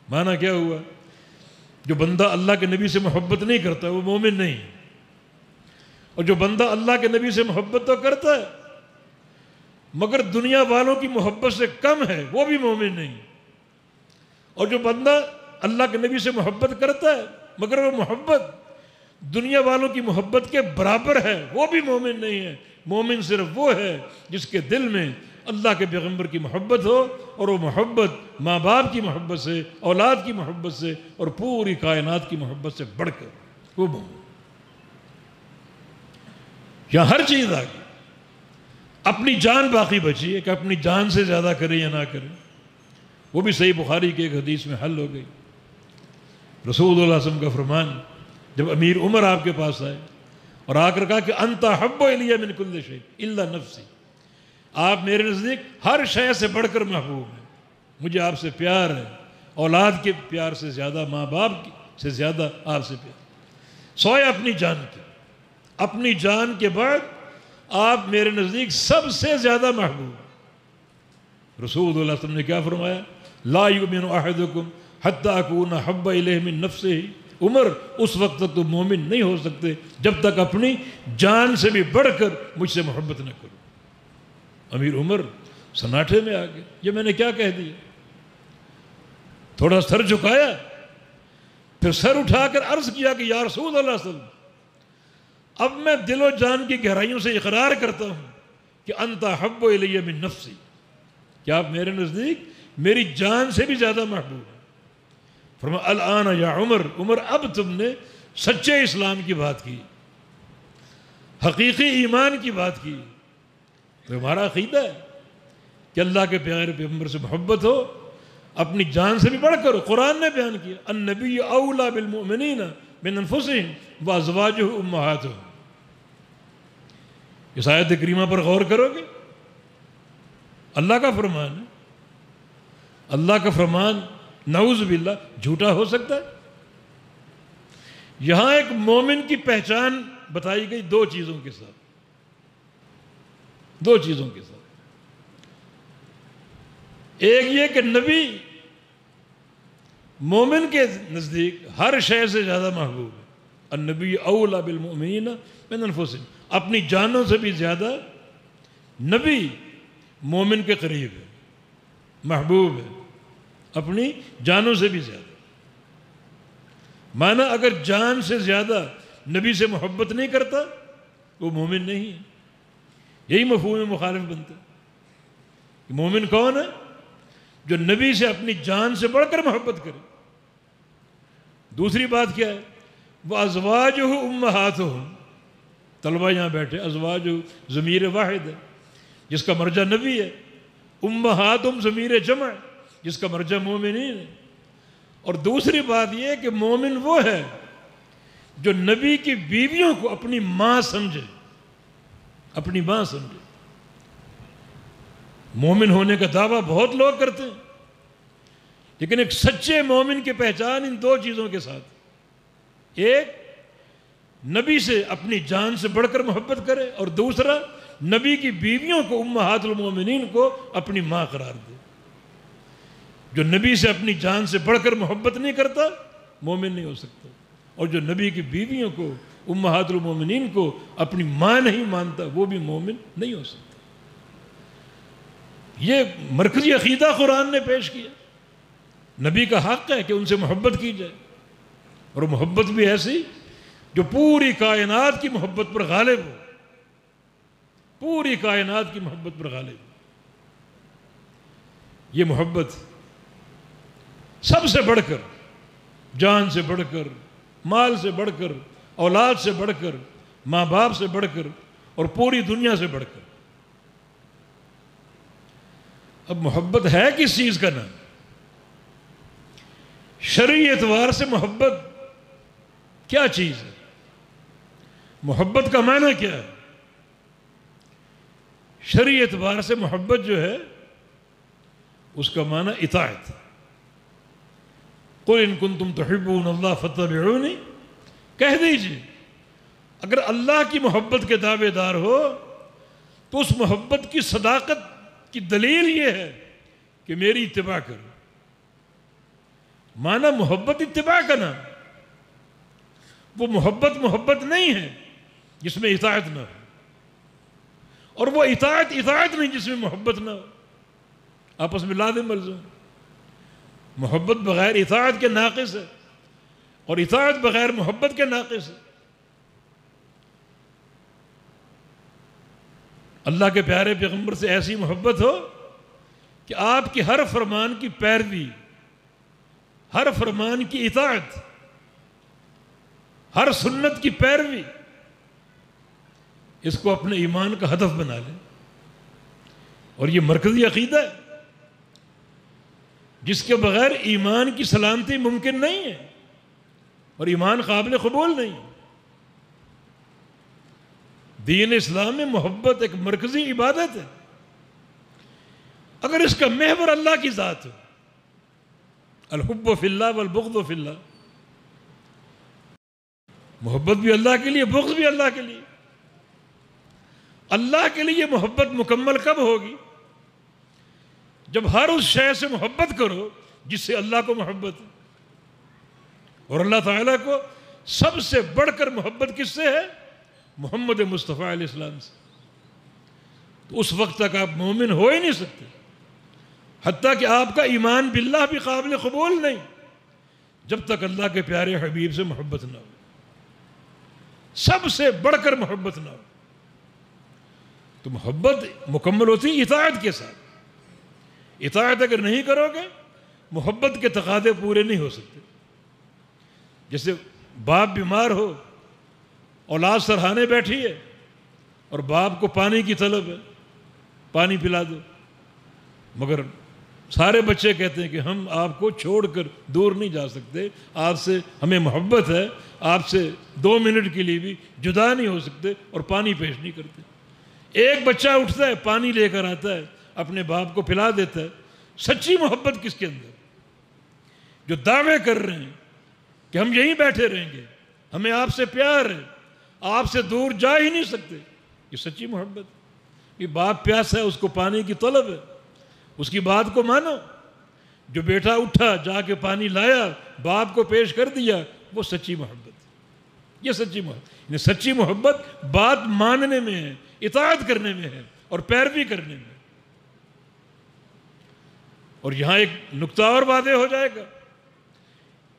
معنی کیا ہوا؟ جو بندہ اللہ کے نبی سے محبت نہیں کرتا وہ مومن نہیں ہے، اور جو بندہ اللہ کے نبی سے محبت تو کرتا ہے مگر دنیا والوں کی محبت سے کم ہے وہ بھی مومن نہیں، اور جو بندہ اللہ کے نبی سے محبت کرتا ہے مگر وہ محبت دنیا والوں کی محبت کے برابر ہے وہ بھی مومن نہیں ہے۔ مومن صرف وہ ہے جس کے دل میں اللہ کے پیغمبر کی محبت ہو، اور وہ محبت ماں باپ کی محبت سے، اولاد کی محبت سے اور پوری کائنات کی محبت سے بڑھ کر وہ مومن۔ یہاں ہر چیز آ گئی، اپنی جان باقی بچی ہے کہ اپنی جان سے زیادہ کریں یا نہ کریں، وہ بھی صحیح بخاری کی ایک حدیث میں حل ہو گئی۔ رسول اللہ صلی اللہ علیہ وسلم کا فرمان جب امیر عمر آپ کے پاس آئے اور آ کر کہا کہ انت احب الی من کل شیء الا نفسی، آپ میرے نزدیک ہر شے سے بڑھ کر محبوب ہیں، مجھے آپ سے پیار ہے، اولاد کے پیار سے زیادہ، ماں باپ سے زیادہ آپ سے پیار، سوائے اپنی جان کے، اپنی جان کے بعد آپ میرے نزدیک سب سے زیادہ محبوب۔ رسول اللہ صلی اللہ علیہ وسلم نے کیا فرمایا؟ لا یؤمن احدکم حتی اکون احب الیہ من نفسہ، عمر اس وقت تک تم مومن نہیں ہو سکتے جب تک اپنی جان سے بھی بڑھ کر مجھ سے محبت نہ کرو۔ امیر عمر سناٹے میں آ گئے، یہ میں نے کیا کہہ دیا؟ تھوڑا سر جھکایا، پھر سر اٹھا کر عرض کیا کہ یا رسول اللہ صلی اللہ علیہ وسلم، اب میں دل و جان کی گہرائیوں سے اقرار کرتا ہوں کہ انت احب الی من نفسی، کہ آپ میرے نزدیک میری جان سے بھی زیادہ محبوب ہیں۔ فرمایا الآن یا عمر، عمر اب تم نے سچے اسلام کی بات کی، حقیقی ایمان کی بات کی۔ تو ہمارا عقیدہ ہے کہ اللہ کے پیارے پیغمبر سے محبت ہو، اپنی جان سے بھی بڑھ کر ہو۔ قرآن نے بیان کیا النبی اولیٰ بالمؤمنین من انفسہم وازواجہ امہاتہم۔ اس آیت کریمہ پر غور کرو گے، اللہ کا فرمان ہے۔ اللہ کا فرمان نعوذ باللہ جھوٹا ہو سکتا ہے؟ یہاں ایک مومن کی پہچان بتائی گئی دو چیزوں کے ساتھ، دو چیزوں کے ساتھ۔ ایک یہ کہ نبی مومن کے نزدیک ہر شے سے زیادہ محبوب ہے۔ النبی اولیٰ بالمؤمنین من انفسہم، اپنی جانوں سے بھی زیادہ نبی مومن کے قریب ہے، محبوب ہے، اپنی جانوں سے بھی زیادہ۔ مانا اگر جان سے زیادہ نبی سے محبت نہیں کرتا وہ مومن نہیں ہے۔ یہی مفہوم مخالف بنتا ہے کہ مومن کون ہے؟ جو نبی سے اپنی جان سے بڑھ کر محبت کرے۔ دوسری بات کیا ہے؟ وہ ازواجہ امہاتہم، طلبہ یہاں بیٹھے، ازواجہ ضمیر واحد ہے جس کا مرجع نبی ہے، امہاتہم ضمیر جمع ہے جس کا مرجع مومنین ہے۔ اور دوسری بات یہ ہے کہ مومن وہ ہے جو نبی کی بیویوں کو اپنی ماں سمجھے، اپنی ماں سمجھے۔ مومن ہونے کا دعویٰ بہت لوگ کرتے ہیں، لیکن ایک سچے مومن کی پہچان ان دو چیزوں کے ساتھ، ایک نبی سے اپنی جان سے بڑھ کر محبت کرے، اور دوسرا نبی کی بیویوں کو امہات المومنین کو اپنی ماں قرار دے۔ جو نبی سے اپنی جان سے بڑھ کر محبت نہیں کرتا مومن نہیں ہو سکتا، اور جو نبی کی بیویوں کو امہات المومنین کو اپنی ماں نہیں مانتا وہ بھی مومن نہیں ہو سکتا۔ یہ مرکزی عقیدہ قرآن نے پیش کیا۔ نبی کا حق ہے کہ ان سے محبت کی جائے، اور محبت بھی ایسی جو پوری کائنات کی محبت پر غالب ہو، پوری کائنات کی محبت پر غالب ہو۔ یہ محبت سب سے بڑھ کر، جان سے بڑھ کر، مال سے بڑھ کر، اولاد سے بڑھ کر، ماں باپ سے بڑھ کر، اور پوری دنیا سے بڑھ کر۔ اب محبت ہے کس چیز کا نام؟ شرعی اعتبار سے محبت کیا چیز ہے؟ محبت کا معنی کیا ہے؟ شرعی اعتبار سے محبت جو ہے اس کا معنی اطاعت۔ قُلْ إِن كُنتُمْ تُحِبُّونَ اللَّهَ فَاتَّبِعُونِي، کہہ دیجئے اگر اللہ کی محبت کے دعوے دار ہو تو اس محبت کی صداقت کی دلیل یہ ہے کہ میری اتباع کرو۔ معنی محبت اتباع کا نام، وہ محبت نہیں ہے جس میں اطاعت نہ ہو، اور وہ اطاعت نہیں جس میں محبت نہ ہو۔ آپس میں لازم ملزوم۔ محبت بغیر اطاعت کے ناقص ہے، اور اطاعت بغیر محبت کے ناقص ہے۔ اللہ کے پیارے پیغمبر سے ایسی محبت ہو کہ آپ کی ہر فرمان کی پیروی، ہر فرمان کی اطاعت، ہر سنت کی پیروی، اس کو اپنے ایمان کا ہدف بنا لیں۔ اور یہ مرکزی عقیدہ ہے جس کے بغیر ایمان کی سلامتی ممکن نہیں ہے، اور ایمان قابل قبول نہیں۔ دین اسلام میں محبت ایک مرکزی عبادت ہے۔ اگر اس کا محور اللہ کی ذات ہو، الحب فی اللہ والبغض فی اللہ، محبت بھی اللہ کے لیے، بغض بھی اللہ کے لیے۔ اللہ کے لیے محبت مکمل کب ہوگی؟ جب ہر اس شے سے محبت کرو جس سے اللہ کو محبت ہے، اور اللہ تعالیٰ کو سب سے بڑھ کر محبت کس سے ہے؟ محمد مصطفیٰ علیہ السلام سے۔ تو اس وقت تک آپ مومن ہو ہی نہیں سکتے، حتیٰ کہ آپ کا ایمان باللہ بھی قابل قبول نہیں جب تک اللہ کے پیارے حبیب سے محبت نہ ہو، سب سے بڑھ کر محبت نہ ہو۔ تو محبت مکمل ہوتی ہے اطاعت کے ساتھ، اطاعت اگر نہیں کرو گے محبت کے تقاضے پورے نہیں ہو سکتے. جیسے باپ بیمار ہو، اولاد سرہانے بیٹھی ہے اور باپ کو پانی کی طلب ہے، پانی پلا دو، مگر سارے بچے کہتے ہیں کہ ہم آپ کو چھوڑ کر دور نہیں جا سکتے، آپ سے ہمیں محبت ہے، آپ سے 2 منٹ کے لیے بھی جدا نہیں ہو سکتے، اور پانی پیش نہیں کرتے. ایک بچہ اٹھتا ہے، پانی لے کر آتا ہے، اپنے باپ کو پلا دیتا ہے. سچی محبت کس کے اندر؟ جو دعوے کر رہے ہیں کہ ہم یہیں بیٹھے رہیں گے، ہمیں آپ سے پیار ہے، آپ سے دور جا ہی نہیں سکتے، یہ سچی محبت. یہ باپ پیاسا ہے، اس کو پانی کی طلب ہے، اس کی بات کو مانو. جو بیٹا اٹھا جا کے پانی لایا، باپ کو پیش کر دیا، وہ سچی محبت. یہ سچی محبت. یعنی سچی محبت بات ماننے میں ہے، اطاعت کرنے میں ہے، اور پیروی کرنے میں. اور یہاں ایک نقطہ اور واضح ہو جائے گا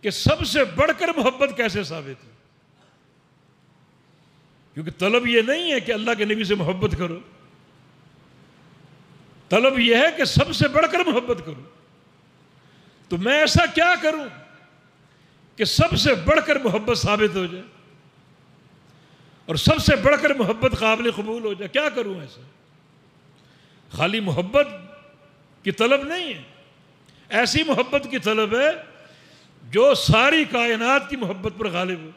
کہ سب سے بڑھ کر محبت کیسے ثابت ہے. کیونکہ طلب یہ نہیں ہے کہ اللہ کے نبی سے محبت کرو، طلب یہ ہے کہ سب سے بڑھ کر محبت کرو. تو میں ایسا کیا کروں کہ سب سے بڑھ کر محبت ثابت ہو جائے اور سب سے بڑھ کر محبت قابل قبول ہو جائے؟ کیا کروں ایسا؟ خالی محبت کی طلب نہیں ہے، ایسی محبت کی طلب ہے جو ساری کائنات کی محبت پر غالب ہو.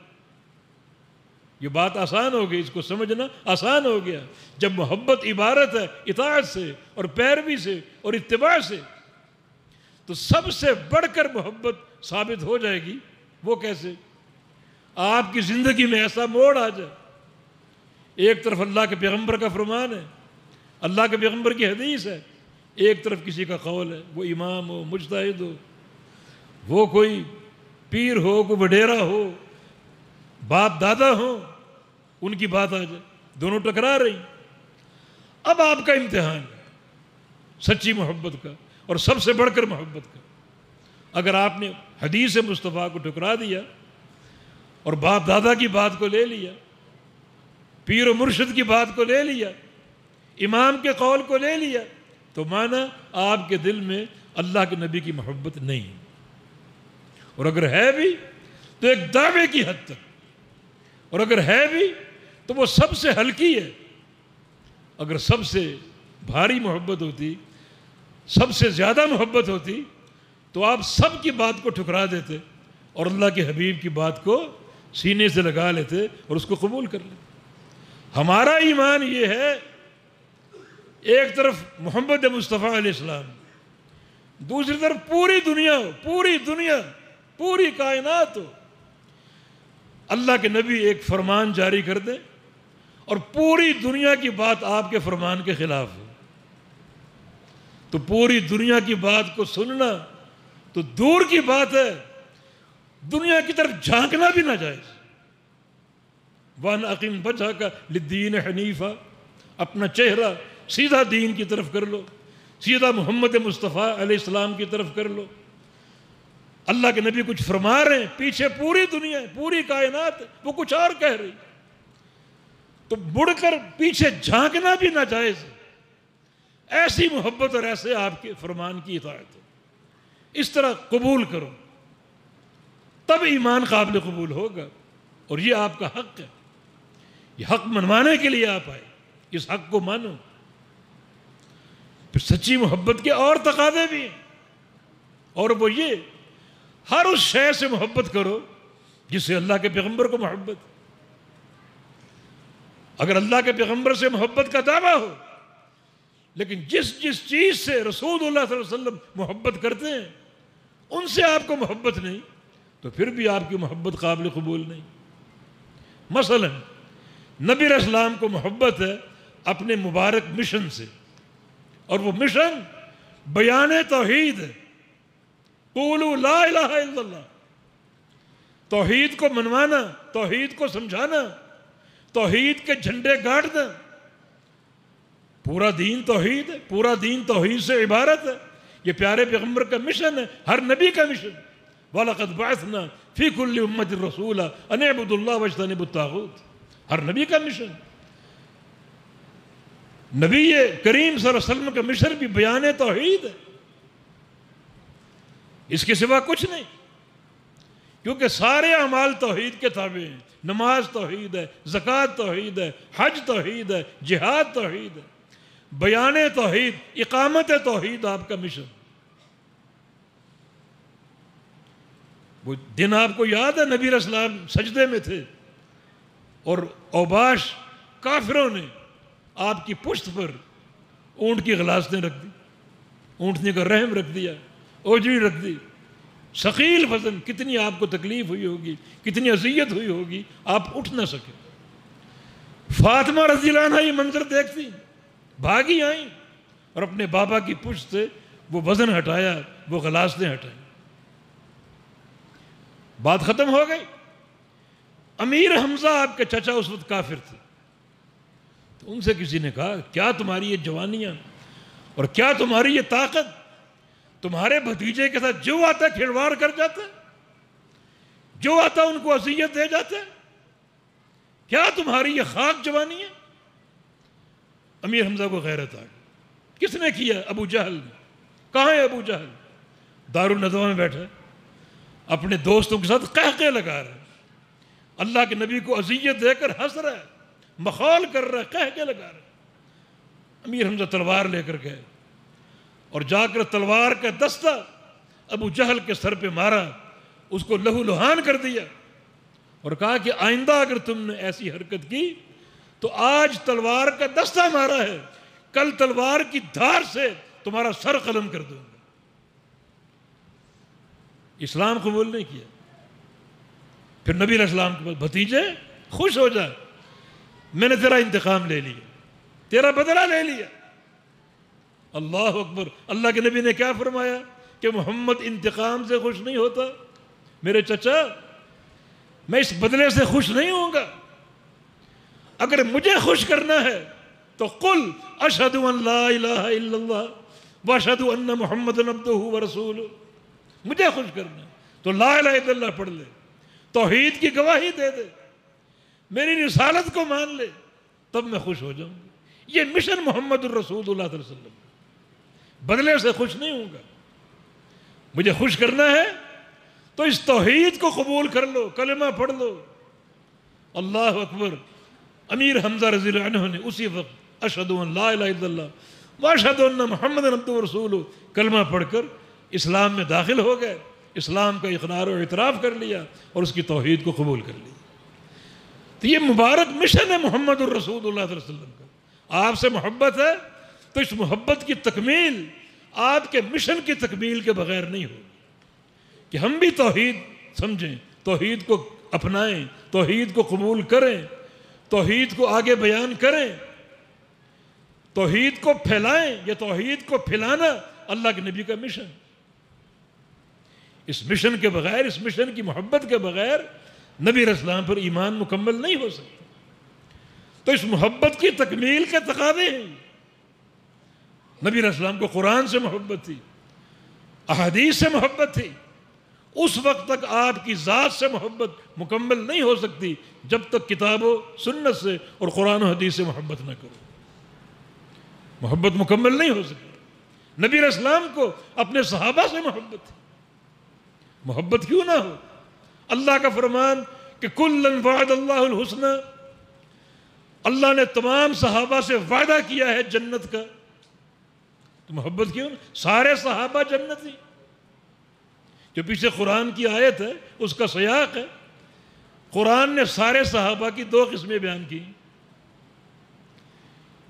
یہ بات آسان ہو گئی، اس کو سمجھنا آسان ہو گیا. جب محبت عبارت ہے اطاعت سے اور پیروی سے اور اتباع سے، تو سب سے بڑھ کر محبت ثابت ہو جائے گی. وہ کیسے؟ آپ کی زندگی میں ایسا موڑ آ جائے. ایک طرف اللہ کے پیغمبر کا فرمان ہے، اللہ کے پیغمبر کی حدیث ہے، ایک طرف کسی کا قول ہے، وہ امام ہو، مجتہد ہو، وہ کوئی پیر ہو، کوئی وڈیرا ہو، باپ دادا ہو، ان کی بات آ جائے، دونوں ٹکرا رہی. اب آپ کا امتحان ہے سچی محبت کا اور سب سے بڑھ کر محبت کا. اگر آپ نے حدیث مصطفیٰ کو ٹکرا دیا اور باپ دادا کی بات کو لے لیا، پیر و مرشد کی بات کو لے لیا، امام کے قول کو لے لیا، تو مانا آپ کے دل میں اللہ کے نبی کی محبت نہیں. اور اگر ہے بھی تو ایک دعوے کی حد تک، اور اگر ہے بھی تو وہ سب سے ہلکی ہے. اگر سب سے بھاری محبت ہوتی، سب سے زیادہ محبت ہوتی، تو آپ سب کی بات کو ٹھکرا دیتے اور اللہ کے حبیب کی بات کو سینے سے لگا لیتے اور اس کو قبول کر لیتے. ہمارا ایمان یہ ہے، ایک طرف محمد مصطفیٰ علیہ السلام، دوسری طرف پوری دنیا پوری کائنات ہو، اللہ کے نبی ایک فرمان جاری کر دیں اور پوری دنیا کی بات آپ کے فرمان کے خلاف ہو، تو پوری دنیا کی بات کو سننا تو دور کی بات ہے، دنیا کی طرف جھانکنا بھی ناجائز. وَأَنْ أَقِمْ وَجْهَكَ لِلدِّينِ حَنِيفًا، اپنا چہرہ سیدھا دین کی طرف کر لو، سیدھا محمد مصطفیٰ علیہ السلام کی طرف کر لو. اللہ کے نبی کچھ فرما رہے ہیں، پیچھے پوری دنیا ہے، پوری کائنات ہے، وہ کچھ اور کہہ رہی، تو مڑ کر پیچھے جھانکنا بھی ناجائز ہے. ایسی محبت اور ایسے آپ کے فرمان کی اطاعت ہو، اس طرح قبول کرو، تب ایمان قابل قبول ہوگا. اور یہ آپ کا حق ہے، یہ حق منوانے کے لیے آپ آئے، اس حق کو مانو. پھر سچی محبت کے اور تقاضے بھی ہیں، اور وہ یہ، ہر اس شے سے محبت کرو جس سے اللہ کے پیغمبر کو محبت. اگر اللہ کے پیغمبر سے محبت کا دعویٰ ہو، لیکن جس چیز سے رسول اللہ صلی اللہ علیہ وسلم محبت کرتے ہیں ان سے آپ کو محبت نہیں، تو پھر بھی آپ کی محبت قابل قبول نہیں. مثلا نبی علیہ السلام کو محبت ہے اپنے مبارک مشن سے، اور وہ مشن بیان توحید ہے. قولوا لا الہ الا اللہ، توحید کو منوانا، توحید کو سمجھانا، توحید کے جھنڈے گاڑنا. پورا دین توحید ہے، پورا دین توحید سے عبارت ہے. یہ پیارے پیغمبر کا مشن ہے، ہر نبی کا مشن. وَلَقَدْ بَعَثْنَا فِي كُلِّ أُمَّةٍ رَسُولًا أَنِ اعْبُدُوا اللَّهَ وَاجْتَنِبُوا الطَّاغُوتَ. ہر نبی کا مشن. نبی کریم صلی اللہ علیہ وسلم کا مشن بھی بیان توحید ہے. اس کے سوا کچھ نہیں، کیونکہ سارے اعمال توحید کے تابع ہیں۔ نماز توحید ہے، زکوٰۃ توحید ہے، حج توحید ہے، جہاد توحید ہے، بیان توحید، اقامت توحید آپ کا مشن۔ وہ دن آپ کو یاد ہے نبی علیہ السلام سجدے میں تھے اور اوباش کافروں نے آپ کی پشت پر اونٹ کی غلاستیں رکھ دی، اونٹنے کا رحم رکھ دیا، اوجڑی رکھ دی، ثقیل وزن، کتنی آپ کو تکلیف ہوئی ہوگی، کتنی اذیت ہوئی ہوگی، آپ اٹھ نہ سکے۔ فاطمہ رضی اللہ عنہ یہ منظر دیکھتی بھاگی آئیں اور اپنے بابا کی پشت سے وہ وزن ہٹایا، وہ غلاستیں ہٹائیں۔ بات ختم ہو گئی۔ امیر حمزہ آپ کے چچا اس وقت کافر تھے، تو ان سے کسی نے کہا کیا تمہاری یہ جوانیاں اور کیا تمہاری یہ طاقت، تمہارے بھتیجے کے ساتھ جو آتا کھلواڑ کر جاتا، جو آتا ان کو اذیت دے جاتا، کیا تمہاری یہ خاک جوانی ہے؟ امیر حمزہ کو غیرت آ گئی۔ کس نے کیا؟ ابو جہل نے۔ کہاں ہے ابو جہل؟ دارالندوہ میں بیٹھا ہے، اپنے دوستوں کے ساتھ قہقہے لگا رہا ہے، اللہ کے نبی کو اذیت دے کر ہنس رہا ہے، مخال کر رہا ہے، قہقہے لگا رہا ہے۔ امیر حمزہ تلوار لے کر گئے اور جا کر تلوار کا دستہ ابو جہل کے سر پہ مارا، اس کو لہو لہان کر دیا اور کہا کہ آئندہ اگر تم نے ایسی حرکت کی تو آج تلوار کا دستہ مارا ہے، کل تلوار کی دھار سے تمہارا سر قلم کر دوں گا۔ اسلام قبول نہیں کیا۔ پھر نبی علیہ السلام کے پاس، بھتیجے خوش ہو جا، میں نے تیرا انتقام لے لیا، تیرا بدلہ لے لیا۔ اللہ اکبر۔ اللہ کے نبی نے کیا فرمایا کہ محمد انتقام سے خوش نہیں ہوتا، میرے چچا میں اس بدلے سے خوش نہیں ہوں گا، اگر مجھے خوش کرنا ہے تو قل اشہد ان لا الہ الا اللہ واشہد ان محمد عبدہ ورسولہ، مجھے خوش کرنا ہے تو لا الہ الا اللہ پڑھ لے، توحید کی گواہی دے دے، میری رسالت کو مان لے، تب میں خوش ہو جاؤں گا۔ یہ مشن محمد الرسول اللہ صلی اللہ علیہ وسلم، بدلے سے خوش نہیں ہوں گا، مجھے خوش کرنا ہے تو اس توحید کو قبول کر لو، کلمہ پڑھ لو۔ اللہ اکبر۔ امیر حمزہ رضی اللہ عنہ نے اسی وقت اشہد ان لا الہ الا اللہ واشہد ان محمد عبدہ ورسولہ کلمہ پڑھ کر اسلام میں داخل ہو گئے، اسلام کا اقرار و اعتراف کر لیا اور اس کی توحید کو قبول کر لیا۔ تو یہ مبارک مشن ہے محمد الرسول اللہ صلی اللہ علیہ وسلم کا۔ آپ سے محبت ہے تو اس محبت کی تکمیل آپ کے مشن کی تکمیل کے بغیر نہیں ہوگی، کہ ہم بھی توحید سمجھیں، توحید کو اپنائیں، توحید کو قبول کریں، توحید کو آگے بیان کریں، توحید کو پھیلائیں۔ یہ توحید کو پھیلانا اللہ کے نبی کا مشن۔ اس مشن کے بغیر، اس مشن کی محبت کے بغیر نبی علیہ السلام پر ایمان مکمل نہیں ہو سکتا۔ تو اس محبت کی تکمیل کے تقاضے ہیں۔ نبی علیہ السلام کو قرآن سے محبت تھی، احادیث سے محبت تھی۔ اس وقت تک آپ کی ذات سے محبت مکمل نہیں ہو سکتی جب تک کتاب و سنت سے اور قرآن و حدیث سے محبت نہ کرو، محبت مکمل نہیں ہو سکتی۔ نبی علیہ السلام کو اپنے صحابہ سے محبت تھی، محبت کیوں نہ ہو؟ اللہ کا فرمان کہ کُلًا وعد اللہ الحسنى، اللہ نے تمام صحابہ سے وعدہ کیا ہے جنت کا، تو محبت کیوں؟ سارے صحابہ جنتی۔ جو پیچھے قرآن کی آیت ہے اس کا سیاق ہے، قرآن نے سارے صحابہ کی دو قسمیں بیان کی۔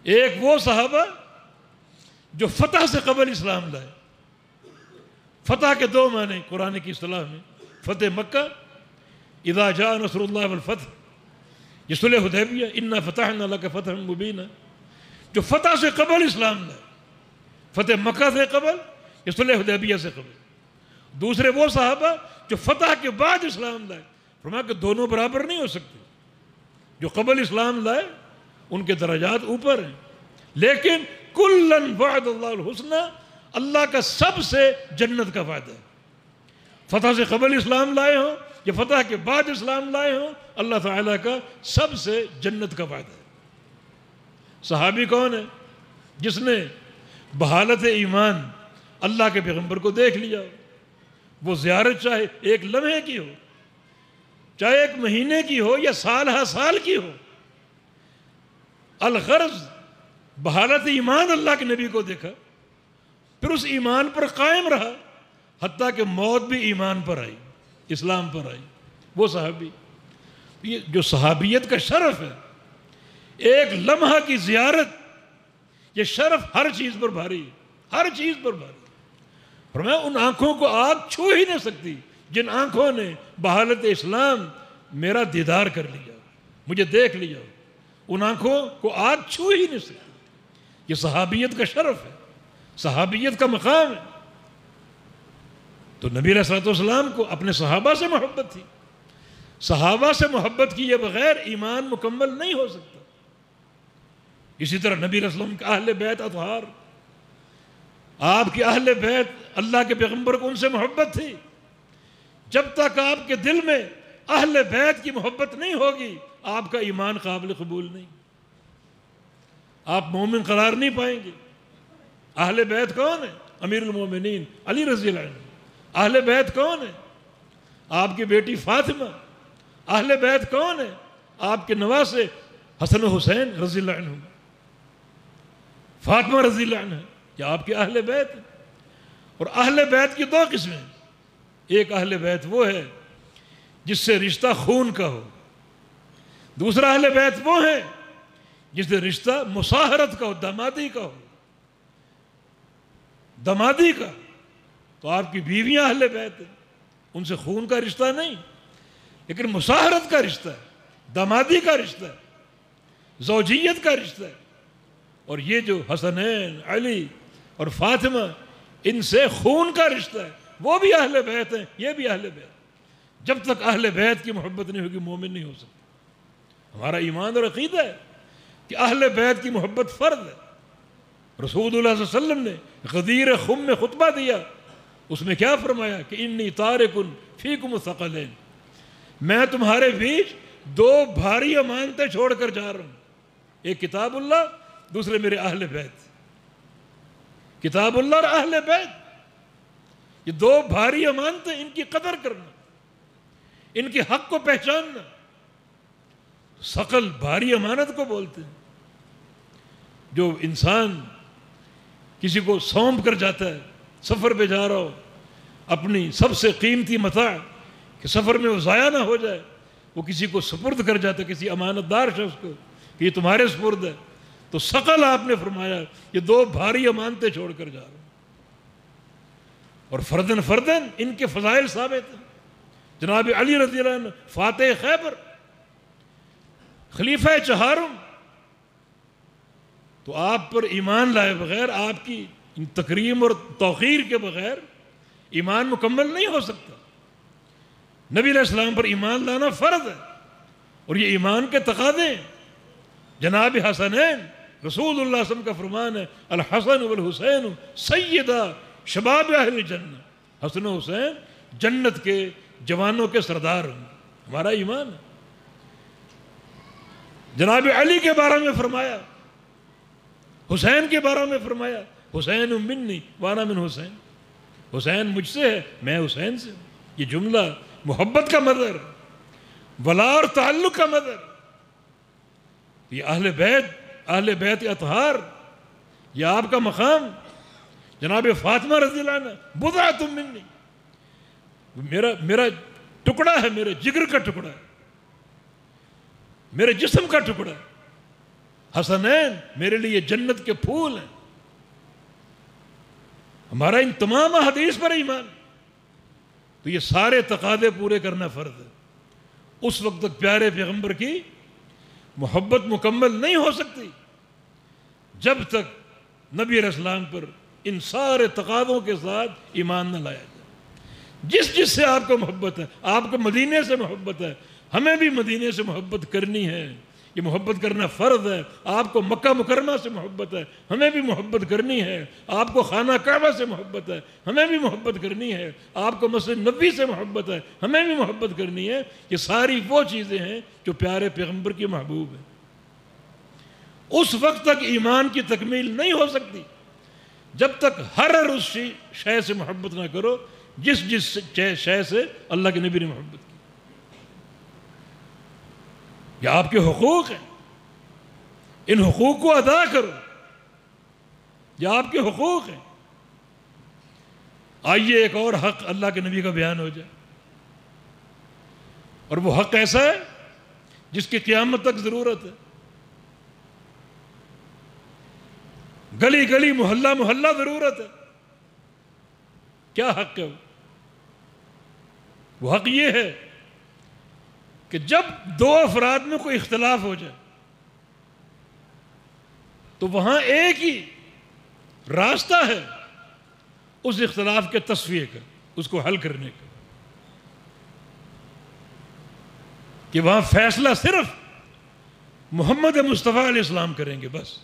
ایک وہ صحابہ جو فتح سے قبل اسلام لائے۔ فتح کے دو معنی قرآن کی اصطلاح میں، فتح مکہ اذا جاء نصر اللہ والفتح، یہ صلح حدیبیہ انا فتحنا لک فتحا مبینا، جو فتح سے قبل اسلام لائے، فتح مکہ سے قبل یا صلح حدیبیہ سے قبل۔ دوسرے وہ صحابہ جو فتح کے بعد اسلام لائے، فرمایا کہ دونوں برابر نہیں ہو سکتے، جو قبل اسلام لائے ان کے درجات اوپر ہیں، لیکن کُلًا وعد اللہ الحسنى، اللہ کا سب سے جنت کا وعدہ ہے۔ فتح سے قبل اسلام لائے ہوں یا فتح کے بعد اسلام لائے ہوں، اللہ تعالیٰ کا سب سے جنت کا وعدہ ہے۔ صحابی کون ہے؟ جس نے بحالت ایمان اللہ کے پیغمبر کو دیکھ لیا، وہ زیارت چاہے ایک لمحے کی ہو، چاہے ایک مہینے کی ہو یا سال ہا سال کی ہو، الغرض بحالت ایمان اللہ کے نبی کو دیکھا، پھر اس ایمان پر قائم رہا حتیٰ کہ موت بھی ایمان پر آئی، اسلام پر آئی، وہ صحابی۔ یہ جو صحابیت کا شرف ہے، ایک لمحہ کی زیارت، یہ شرف ہر چیز پر بھاری ہے، ہر چیز پر بھاری ہے۔ فرمایا ان آنکھوں کو آگ چھو ہی نہیں سکتی جن آنکھوں نے بحالت اسلام میرا دیدار کر لیا، مجھے دیکھ لیا، ان آنکھوں کو آگ چھو ہی نہیں سکتی۔ یہ صحابیت کا شرف ہے، صحابیت کا مقام ہے۔ تو نبی علیہ الصلوۃ والسلام کو اپنے صحابہ سے محبت تھی، صحابہ سے محبت کیے بغیر ایمان مکمل نہیں ہو سکتا۔ اسی طرح نبی علیہ السلام کے اہل بیت اطہار، آپ کے اہل بیت، اللہ کے پیغمبر کو ان سے محبت تھی۔ جب تک آپ کے دل میں اہل بیت کی محبت نہیں ہوگی، آپ کا ایمان قابل قبول نہیں، آپ مومن قرار نہیں پائیں گے۔ اہل بیت کون ہے؟ امیر المومنین علی رضی اللہ عنہ۔ اہل بیت کون ہے؟ آپ کی بیٹی فاطمہ۔ اہل بیت کون ہے؟ آپ کے نواسے حسن و حسین رضی اللہ عنہ، فاطمہ رضی اللہ عنہ، یہ آپ کے اہل بیت ہیں۔ اور اہل بیت کی دو قسمیں، ایک اہل بیت وہ ہے جس سے رشتہ خون کا ہو، دوسرا اہل بیت وہ ہے جس سے رشتہ مصاہرت کا ہو، دامادی کا ہو۔ دامادی کا تو آپ کی بیویاں اہل بیت ہیں، ان سے خون کا رشتہ نہیں، لیکن مصاہرت کا رشتہ ہے، دامادی کا رشتہ ہے، زوجیت کا رشتہ ہے۔ اور یہ جو حسنین، علی اور فاطمہ، ان سے خون کا رشتہ ہے، وہ بھی اہل بیت ہیں، یہ بھی اہل بیت۔ جب تک اہل بیت کی محبت نہیں ہوگی مومن نہیں ہو سکتا۔ ہمارا ایمان اور عقیدہ ہے کہ اہل بیت کی محبت فرض ہے۔ رسول اللہ صلی اللہ علیہ وسلم نے غدیر خم میں خطبہ دیا، اس میں کیا فرمایا کہ انی تارک فیکم الثقلین، میں تمہارے بیچ دو بھاری امانتیں چھوڑ کر جا رہا ہوں، ایک کتاب اللہ، دوسرے میرے اہل بیت۔ کتاب اللہ اور اہل بیت، یہ دو بھاری امانتیں، ان کی قدر کرنا، ان کے حق کو پہچاننا۔ ثقل بھاری امانت کو بولتے ہیں، جو انسان کسی کو سونپ کر جاتا ہے، سفر پہ جا رہا ہو، اپنی سب سے قیمتی متاع کہ سفر میں وہ ضائع نہ ہو جائے، وہ کسی کو سپرد کر جاتا ہے، کسی امانت دار شخص کو کہ یہ تمہارے سپرد ہے، تو ثقل آپ نے فرمایا یہ دو بھاری امانتیں چھوڑ کر جا رہا ہوں۔ اور فردن فردن ان کے فضائل ثابت ہیں۔ جناب علی رضی اللہ عنہ فاتح خیبر، خلیفہ چہارم، تو آپ پر ایمان لائے بغیر، آپ کی تکریم اور توقیر کے بغیر ایمان مکمل نہیں ہو سکتا۔ نبی علیہ السلام پر ایمان لانا فرض ہے، اور یہ ایمان کے تقاضے ہیں۔ جناب حسنین، رسول اللہ صلی اللہ علیہ وسلم کا فرمان ہے الحسن والحسین سیدہ شباب اہل جنہ، حسن و حسین جنت کے جوانوں کے سردار ہیں۔ ہمارا ایمان ہے۔ جناب علی کے بارے میں فرمایا، حسین کے بارے میں فرمایا حسین منی وانا من حسین، حسین مجھ سے ہے، میں حسین سے ہوں۔ یہ جملہ محبت کا مظہر، ولا اور تعلق کا مظہر۔ یہ اہل بیت اطہار، یہ آپ کا مقام۔ جناب فاطمہ رضی اللہ عنہ بضعۃ منی، میرا ٹکڑا ہے، میرے جگر کا ٹکڑا ہے، میرے جسم کا ٹکڑا ہے۔ حسنین میرے لیے جنت کے پھول ہیں۔ ہمارا ان تمام حدیث پر ایمان، تو یہ سارے تقاضے پورے کرنا فرض ہے۔ اس وقت تک پیارے پیغمبر کی محبت مکمل نہیں ہو سکتی جب تک نبی علیہ السلام پر ان سارے تقاضوں کے ساتھ ایمان نہ لایا جائے۔ جس سے آپ کو محبت ہے، آپ کو مدینے سے محبت ہے، ہمیں بھی مدینے سے محبت کرنی ہے، یہ محبت کرنا فرض ہے۔ آپ کو مکہ مکرمہ سے محبت ہے، ہمیں بھی محبت کرنی ہے۔ آپ کو خانہ کعبہ سے محبت ہے، ہمیں بھی محبت کرنی ہے۔ آپ کو مسجد نبوی سے محبت ہے، ہمیں بھی محبت کرنی ہے۔ یہ ساری وہ چیزیں ہیں جو پیارے پیغمبر کی محبوب ہیں۔ اس وقت تک ایمان کی تکمیل نہیں ہو سکتی جب تک ہر اس شے سے محبت نہ کرو جس شے سے اللہ کے نبی نے محبت کی. یہ آپ کے حقوق ہیں، ان حقوق کو ادا کرو. یہ آپ کے حقوق ہیں. آئیے ایک اور حق اللہ کے نبی کا بیان ہو جائے، اور وہ حق ایسا ہے جس کی قیامت تک ضرورت ہے. گلی گلی محلہ محلہ ضرورت ہے. کیا حق ہے وہ حق یہ ہے کہ جب دو افراد میں کوئی اختلاف ہو جائے تو وہاں ایک ہی راستہ ہے اس اختلاف کے تصفیے کا، اس کو حل کرنے کا، کہ وہاں فیصلہ صرف محمد مصطفیٰ علیہ السلام کریں گے. بس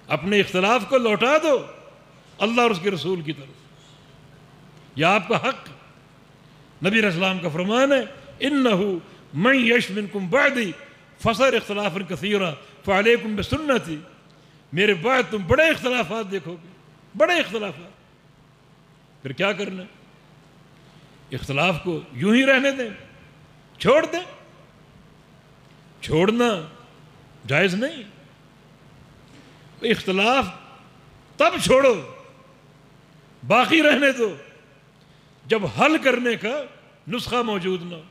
اپنے اختلاف کو لوٹا دو اللہ اور اس کے رسول کی طرف. یہ آپ کا حق. نبی علیہ السلام کا فرمان ہے انہو من یعش منکم بعدی فسر اختلافا کثیرا فعلیکم بسنتی. میرے بعد تم بڑے اختلافات دیکھو گے، بڑے اختلافات. پھر کیا کرنا؟ اختلاف کو یوں ہی رہنے دیں، چھوڑ دیں. چھوڑنا جائز نہیں. اختلاف تب چھوڑو، باقی رہنے دو جب حل کرنے کا نسخہ موجود نہ ہو.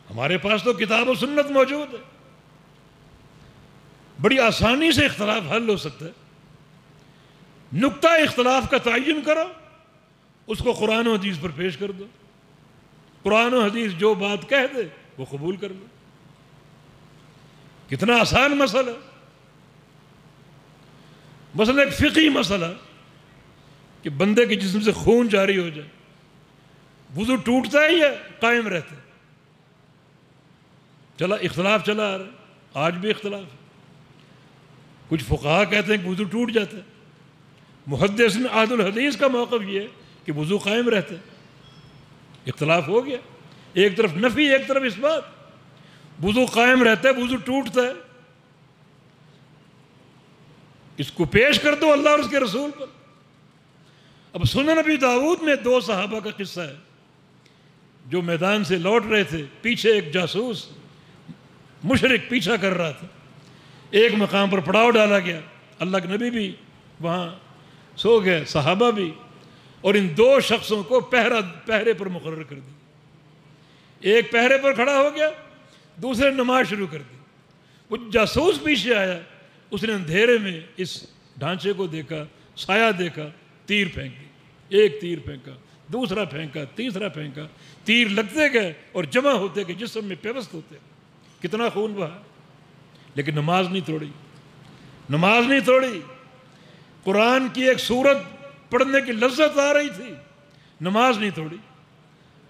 ہمارے پاس تو کتاب و سنت موجود ہے، بڑی آسانی سے اختلاف حل ہو سکتا ہے. نقطہ اختلاف کا تعین کرو، اس کو قرآن و حدیث پر پیش کر دو. قرآن و حدیث جو بات کہہ دے وہ قبول کر لو. کتنا آسان مسئلہ. مثلا ایک فقہی مسئلہ کہ بندے کے جسم سے خون جاری ہو جائے، وضو ٹوٹتا ہے یا قائم رہتا ہے؟ چلا اختلاف چلا آ رہا ہے، آج بھی اختلاف ہے. کچھ فقہا کہتے ہیں کہ وضو ٹوٹ جاتا ہے. محدثین اہل الحدیث کا موقف یہ ہے کہ وضو قائم رہتا ہے. اختلاف ہو گیا، ایک طرف نفی ایک طرف اس بات. وضو قائم رہتا ہے، وضو ٹوٹتا ہے. اس کو پیش کر دو اللہ اور اس کے رسول پر. اب سنن نبی داؤد میں دو صحابہ کا قصہ ہے جو میدان سے لوٹ رہے تھے. پیچھے ایک جاسوس مشرک پیچھا کر رہا تھا. ایک مقام پر پڑاؤ ڈالا گیا، اللہ کے نبی بھی وہاں سو گئے، صحابہ بھی، اور ان دو شخصوں کو پہرے پر مقرر کر دیا. ایک پہرے پر کھڑا ہو گیا، دوسرے نماز شروع کر دی. وہ جاسوس پیچھے آیا، اس نے اندھیرے میں اس ڈھانچے کو دیکھا، سایہ دیکھا، تیر پھینک دی. ایک تیر پھینکا، دوسرا پھینکا، تیسرا پھینکا. تیر لگتے گئے اور جمع ہوتے گئے، جسم میں پیوست ہوتے. کتنا خون بہا، لیکن نماز نہیں توڑی. نماز نہیں توڑی. قرآن کی ایک سورت پڑھنے کی لذت آ رہی تھی، نماز نہیں توڑی.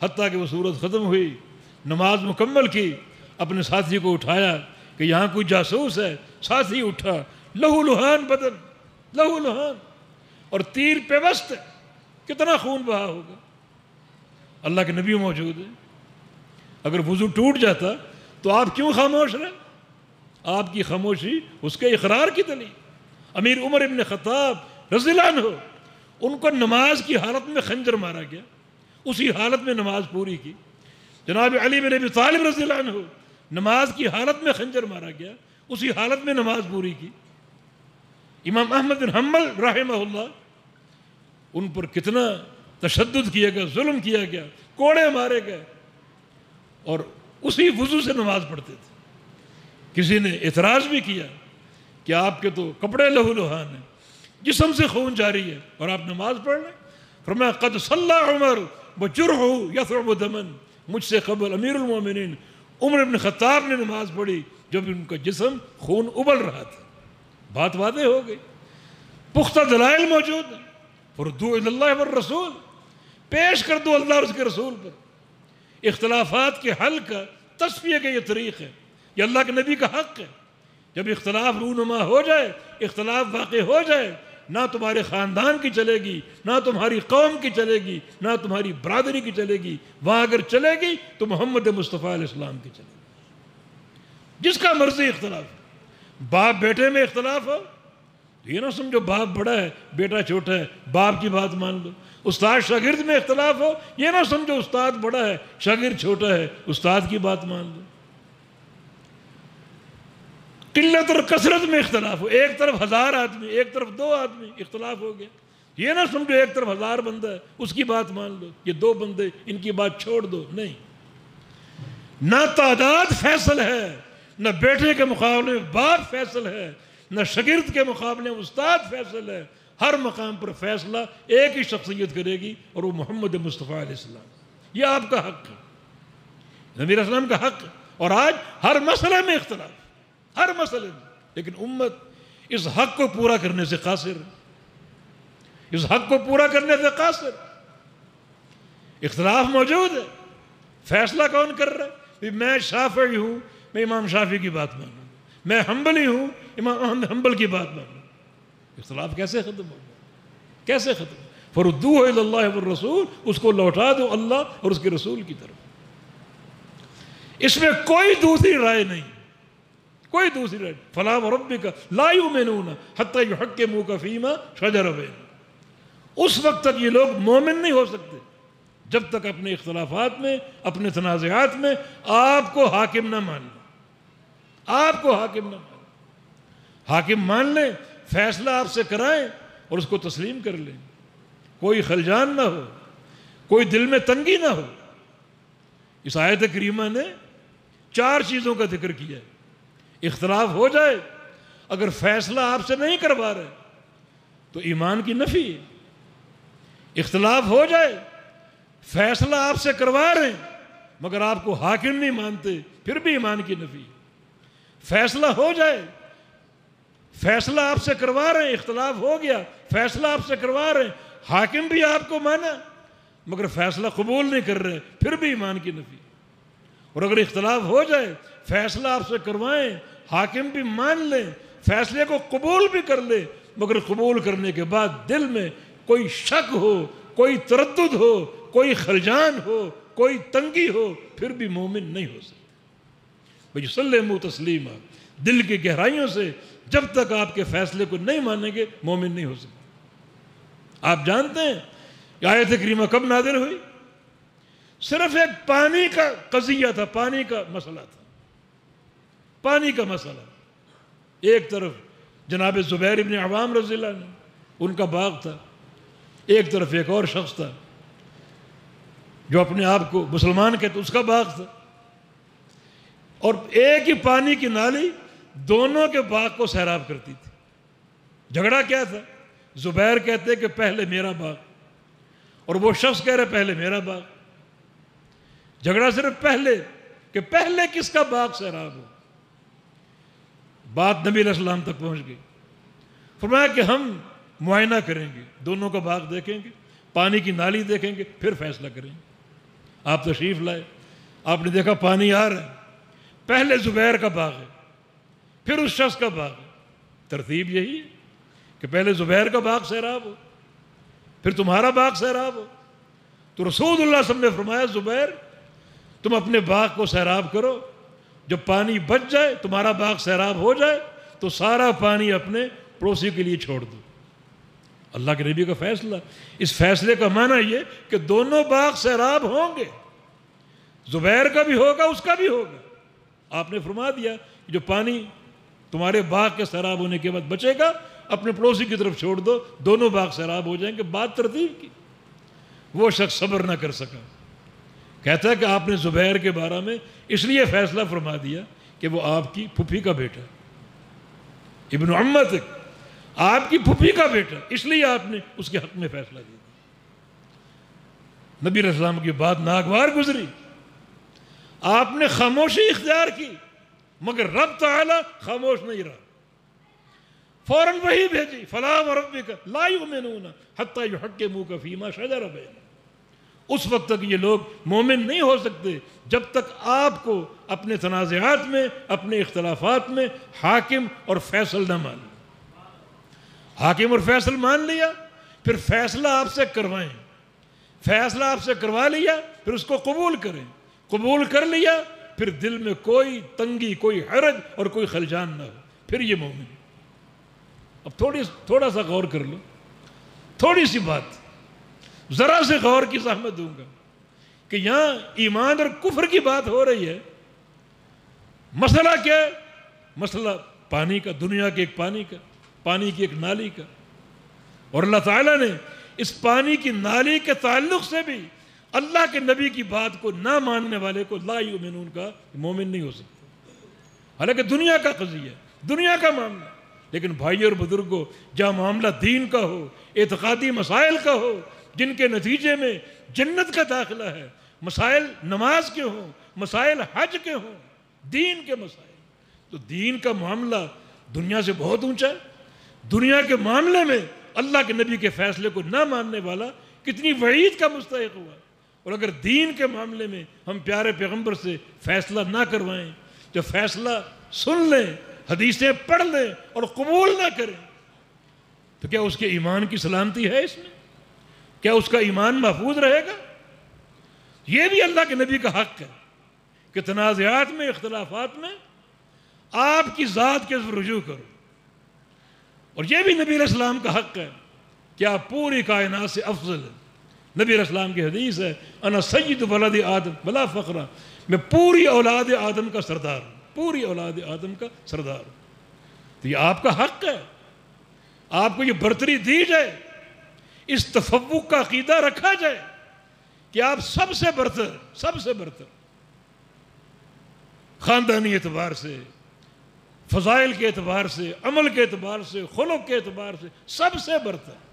حتیٰ کہ وہ سورت ختم ہوئی، نماز مکمل کی، اپنے ساتھی کو اٹھایا کہ یہاں کوئی جاسوس ہے. ساتھی اٹھا، لہو لہان بدن، لہو لہان، اور تیر پیوست ہے. کتنا خون بہا ہوگا. اللہ کے نبی موجود ہے. اگر وضو ٹوٹ جاتا تو آپ کیوں خاموش رہے؟ آپ کی خاموشی اس کے اقرار کی دلیل. امیر عمر ابن خطاب رضی اللہ عنہ، ان کو نماز کی حالت میں خنجر مارا گیا، اسی حالت میں نماز پوری کی. جناب علی بن ابی طالب رضی اللہ عنہ، نماز کی حالت میں خنجر مارا گیا، اسی حالت میں نماز پوری کی. امام احمد بن حنبل رحمہ اللہ، ان پر کتنا تشدد کیا گیا، ظلم کیا گیا، کوڑے مارے گئے، اور اسی وضو سے نماز پڑھتے تھے. کسی نے اعتراض بھی کیا کہ آپ کے تو کپڑے لہو لہان ہیں، جسم سے خون جاری ہے، اور آپ نماز پڑھ رہے ہیں. فرمایا قد صلی عمر وجرحہ یثعب دما. مجھ سے قبل امیر المومنین عمر بن خطاب نے نماز پڑھی جب ان کا جسم خون ابل رہا تھا. بات واضح ہو گئی، پختہ دلائل موجود ہیں. فردوا الی اللہ والرسول، پیش کر دو اللہ اور اس کے رسول پر. اختلافات کے حل کا تصفیہ کا یہ طریق ہے، یہ اللہ کے نبی کا حق ہے. جب اختلاف رونما ہو جائے، اختلاف واقع ہو جائے، نہ تمہارے خاندان کی چلے گی، نہ تمہاری قوم کی چلے گی، نہ تمہاری برادری کی چلے گی. وہاں اگر چلے گی تو محمد مصطفیٰ علیہ السلام کی چلے گی. جس کا مرضی اختلاف، باپ بیٹے میں اختلاف ہو، یہ نہ سمجھو باپ بڑا ہے بیٹا چھوٹا ہے، باپ کی بات مان لو. استاد شاگرد میں اختلاف ہو، یہ نہ سمجھو استاد بڑا ہے شاگرد چھوٹا ہے، استاد کی بات مان لو۔ قلت اور کثرت میں اختلاف ہو، ایک طرف 1000 آدمی، ایک طرف 2 آدمی، اختلاف ہو گیا، یہ نہ سمجھو ایک طرف 1000 بندہ ہے اس کی بات مان لو، یہ 2 بندے ان کی بات چھوڑ دو، نہیں۔ نہ تعداد فیصل ہے، نہ بیٹے کے مقابلے میں باپ فیصل ہے، نہ شاگرد کے مقابلے میں استاد فیصل ہے۔ ہر مقام پر فیصلہ ایک ہی شخصیت کرے گی اور وہ محمد مصطفیٰ علیہ السلام، یہ آپ کا حق ہے، نبی علیہ السلام کا حق ہے۔ اور آج ہر مسئلے میں اختلاف، ہر مسئلے میں، لیکن امت اس حق کو پورا کرنے سے قاصر ہے، اس حق کو پورا کرنے سے قاصر۔ اختلاف موجود ہے، فیصلہ کون کر رہا ہے؟ میں شافعی ہوں، میں امام شافعی کی بات مانوں، میں حنبلی ہوں، امام احمد حنبل کی بات مانوں۔ اختلاف کیسے ختم ہوگا؟ کیسے ختم؟ فردوہ الی اللہ والرسول، اس کو لوٹا دو اللہ اور اس کے رسول کی طرف، اس میں کوئی دوسری رائے نہیں، کوئی دوسری رائے۔ فلا وربک لا یؤمنون حتی یحکموک فیما شجر بینہم، اس وقت تک یہ لوگ مومن نہیں ہو سکتے جب تک اپنے اختلافات میں، اپنے تنازعات میں آپ کو حاکم نہ مان لیں، آپ کو حاکم نہ مان لیں۔ حاکم مان لیں، فیصلہ آپ سے کرائیں اور اس کو تسلیم کر لیں، کوئی خلجان نہ ہو، کوئی دل میں تنگی نہ ہو۔ اس آیت کریمہ نے 4 چیزوں کا ذکر کیا ہے۔ اختلاف ہو جائے، اگر فیصلہ آپ سے نہیں کروا رہے تو ایمان کی نفی ہے۔ اختلاف ہو جائے، فیصلہ آپ سے کروا رہے ہیں مگر آپ کو حاکم نہیں مانتے، پھر بھی ایمان کی نفی ہے۔ فیصلہ ہو جائے، فیصلہ آپ سے کروا رہے ہیں، اختلاف ہو گیا، فیصلہ آپ سے کروا رہے ہیں، حاکم بھی آپ کو مانا مگر فیصلہ قبول نہیں کر رہے، پھر بھی ایمان کی نفی۔ اور اگر اختلاف ہو جائے، فیصلہ آپ سے کروائیں، حاکم بھی مان لیں، فیصلے کو قبول بھی کر لیں مگر قبول کرنے کے بعد دل میں کوئی شک ہو، کوئی تردد ہو، کوئی خلجان ہو، کوئی تنگی ہو، پھر بھی مومن نہیں ہو سکتا۔ بھئی سلموا تسلیما، دل کی گہرائیوں سے جب تک آپ کے فیصلے کو نہیں مانیں گے مومن نہیں ہو سکتا۔ آپ جانتے ہیں کہ آیت کریمہ کب نازل ہوئی؟ صرف ایک پانی کا قضیہ تھا، پانی کا مسئلہ تھا، پانی کا مسئلہ۔ ایک طرف جناب زبیر ابن عوام رضی اللہ عنہ، ان کا باغ تھا، ایک طرف ایک اور شخص تھا جو اپنے آپ کو مسلمان کہتے، اس کا باغ تھا، اور ایک ہی پانی کی نالی دونوں کے باغ کو سیراب کرتی تھی۔ جھگڑا کیا تھا؟ زبیر کہتے کہ پہلے میرا باغ، اور وہ شخص کہہ رہے پہلے میرا باغ۔ جھگڑا صرف پہلے کہ پہلے کس کا باغ سیراب ہو۔ بات نبی علیہ السلام تک پہنچ گئی، فرمایا کہ ہم معائنہ کریں گے، دونوں کا باغ دیکھیں گے، پانی کی نالی دیکھیں گے، پھر فیصلہ کریں گے۔ آپ تشریف لائے، آپ نے دیکھا پانی آ رہا ہے، پہلے زبیر کا باغ ہے، پھر اس شخص کا باغ ہے۔ ترتیب یہی ہے کہ پہلے زبیر کا باغ سیراب ہو، پھر تمہارا باغ سیراب ہو۔ تو رسول اللہ صلی اللہ علیہ وسلم نے فرمایا زبیر تم اپنے باغ کو سیراب کرو، جب پانی بچ جائے، تمہارا باغ سیراب ہو جائے تو سارا پانی اپنے پڑوسی کے لیے چھوڑ دو۔ اللہ کے نبی کا فیصلہ، اس فیصلے کا معنی یہ کہ دونوں باغ سیراب ہوں گے، زبیر کا بھی ہوگا، اس کا بھی ہوگا۔ آپ نے فرما دیا کہ جو پانی تمہارے باغ کے سیراب ہونے کے بعد بچے گا اپنے پڑوسی کی طرف چھوڑ دو، دونوں باغ سیراب ہو جائیں گے۔ بات ترتیب کی۔ وہ شخص صبر نہ کر سکا، کہتا ہے کہ آپ نے زبیر کے بارے میں اس لیے فیصلہ فرما دیا کہ وہ آپ کی پھوپھی کا بیٹا، ابن عمتک، آپ کی پھوپھی کا بیٹا، اس لیے آپ نے اس کے حق میں فیصلہ دیا۔ نبی علیہ السلام کی بات ناگوار گزری، آپ نے خاموشی اختیار کی مگر رب تعالی خاموش نہیں رہا، فوراً وحی بھیجی، فلا وربک لا یؤمنون حتی یحکموک فیما شجر بینہم۔ اس وقت تک یہ لوگ مومن نہیں ہو سکتے جب تک آپ کو اپنے تنازعات میں، اپنے اختلافات میں حاکم اور فیصل نہ مان لیں۔ حاکم اور فیصل مان لیا، پھر فیصلہ آپ سے کروائیں، فیصلہ آپ سے کروا لیا، پھر اس کو قبول کریں، قبول کر لیا، پھر دل میں کوئی تنگی، کوئی حرج اور کوئی خلجان نہ ہو، پھر یہ مومن۔ اب تھوڑا سا غور کر لو، تھوڑی سی بات، ذرا سے غور کی زحمت دوں گا کہ یہاں ایمان اور کفر کی بات ہو رہی ہے. مسئلہ کیا ہے؟ مسئلہ پانی کا، دنیا کے ایک پانی کا، پانی کی ایک نالی کا. اور اللہ تعالیٰ نے اس پانی کی نالی کے تعلق سے بھی اللہ کے نبی کی بات کو نہ ماننے والے کو لا یؤمنون کا مومن نہیں ہو سکتا. حالانکہ دنیا کا قضیہ ہے، دنیا کا معاملہ. لیکن بھائی اور بزرگوں، جہاں معاملہ دین کا ہو، اعتقادی مسائل کا ہو، جن کے نتیجے میں جنت کا داخلہ ہے، مسائل نماز کے ہوں، مسائل حج کے ہوں، دین کے مسائل، تو دین کا معاملہ دنیا سے بہت اونچا ہے. دنیا کے معاملے میں اللہ کے نبی کے فیصلے کو نہ ماننے والا کتنی وعید کا مستحق ہوا. اور اگر دین کے معاملے میں ہم پیارے پیغمبر سے فیصلہ نہ کروائیں، جو فیصلہ سن لیں، حدیثیں پڑھ لیں اور قبول نہ کریں، تو کیا اس کے ایمان کی سلامتی ہے اس میں؟ کیا اس کا ایمان محفوظ رہے گا؟ یہ بھی اللہ کے نبی کا حق ہے کہ تنازعات میں، اختلافات میں آپ کی ذات کے طرف رجوع کرو. اور یہ بھی نبی علیہ السلام کا حق ہے کہ آپ پوری کائنات سے افضل ہیں. نبی علیہ السلام کی حدیث ہے، انا سید ولد آدم بلا فخرہ، میں پوری اولاد آدم کا سردار ہوں، پوری اولاد آدم کا سردار ہوں. تو یہ آپ کا حق ہے، آپ کو یہ برتری دی جائے، اس تفوق کا عقیدہ رکھا جائے کہ آپ سب سے برتر، سب سے برتر، خاندانی اعتبار سے، فضائل کے اعتبار سے، عمل کے اعتبار سے، خلق کے اعتبار سے سب سے برتر.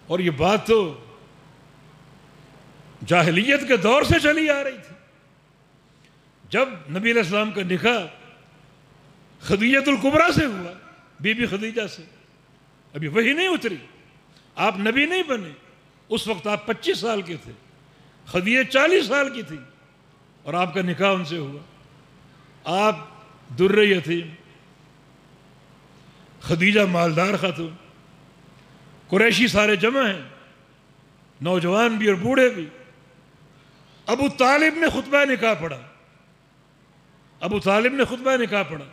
اور یہ بات تو جاہلیت کے دور سے چلی آ رہی تھی. جب نبی علیہ السلام کا نکاح خدیجہ الکبریٰ سے ہوا، بی بی خدیجہ سے، ابھی وحی نہیں اتری، آپ نبی نہیں بنے، اس وقت آپ 25 سال کے تھے، خدیجہ 40 سال کی تھی، اور آپ کا نکاح ان سے ہوا. آپ در یتیم، خدیجہ مالدار خاتون، قریشی سارے جمع ہیں، نوجوان بھی اور بوڑھے بھی. ابو طالب نے خطبہ نکاح پڑھا، ابو طالب نے خطبہ نکاح پڑھا،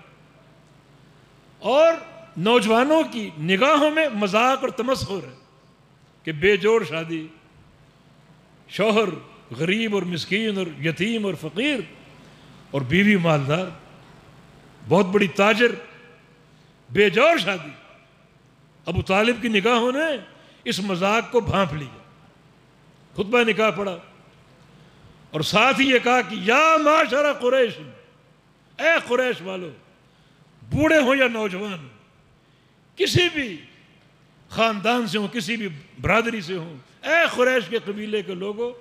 اور نوجوانوں کی نگاہوں میں مذاق اور تمسخر ہے کہ بے جوڑ شادی، شوہر غریب اور مسکین اور یتیم اور فقیر، اور بیوی مالدار، بہت بڑی تاجر، بے جوڑ شادی. ابو طالب کی نگاہوں نے اس مذاق کو بھانپ لیا، خطبہ نکاح پڑھا، اور ساتھ ہی یہ کہا کہ یا معاشر قریش، اے قریش والو، بوڑھے ہوں یا نوجوان ہوں، کسی بھی خاندان سے ہوں، کسی بھی برادری سے ہوں، اے قریش کے قبیلے کے لوگوں،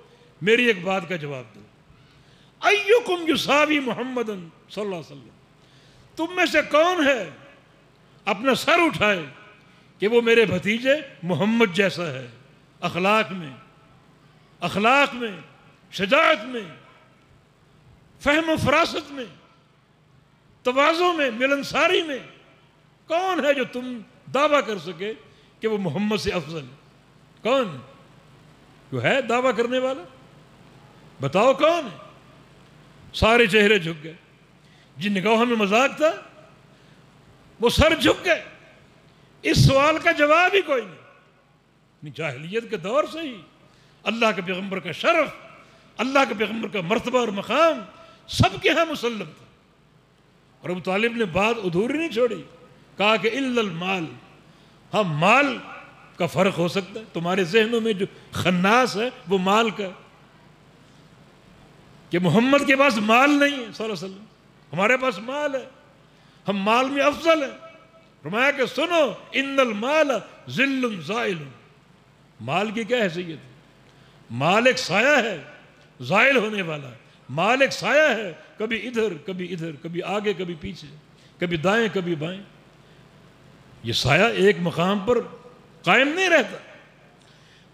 میری ایک بات کا جواب دو. ایکم یساوی محمد صلی اللہ علیہ وسلم، تم میں سے کون ہے اپنا سر اٹھائے کہ وہ میرے بھتیجے محمد جیسا ہے، اخلاق میں، شجاعت میں، فہم و فراست میں، تواضع میں، ملنساری میں. کون ہے جو تم دعویٰ کر سکے کہ وہ محمد سے افضل ہے؟ کون ہے؟ جو ہے دعویٰ کرنے والا؟ بتاؤ کون ہے؟ سارے چہرے جھک گئے، جن نگاہوں میں مذاق تھا وہ سر جھک گئے. اس سوال کا جواب ہی کوئی نہیں. جاہلیت کے دور سے ہی اللہ کے پیغمبر کا شرف، اللہ کے پیغمبر کا مرتبہ اور مقام سب کے ہاں مسلم تھا. اور ابو طالب نے بات ادھوری نہیں چھوڑی، کہا کہ الا المال، ہاں مال کا فرق ہو سکتا ہے، تمہارے ذہنوں میں جو خناس ہے وہ مال کا، کہ محمد کے پاس مال نہیں ہے صلی اللہ علیہ وسلم، ہمارے پاس مال ہے، ہم مال میں افضل ہیں. فرمایا کہ سنو، ان المال ظل زائل، مال کی کیا حیثیت ہے؟ مال ایک سایہ ہے، زائل ہونے والا. مال ایک سایہ ہے، کبھی ادھر کبھی ادھر، کبھی آگے کبھی پیچھے، کبھی دائیں کبھی بائیں. یہ سایہ ایک مقام پر قائم نہیں رہتا.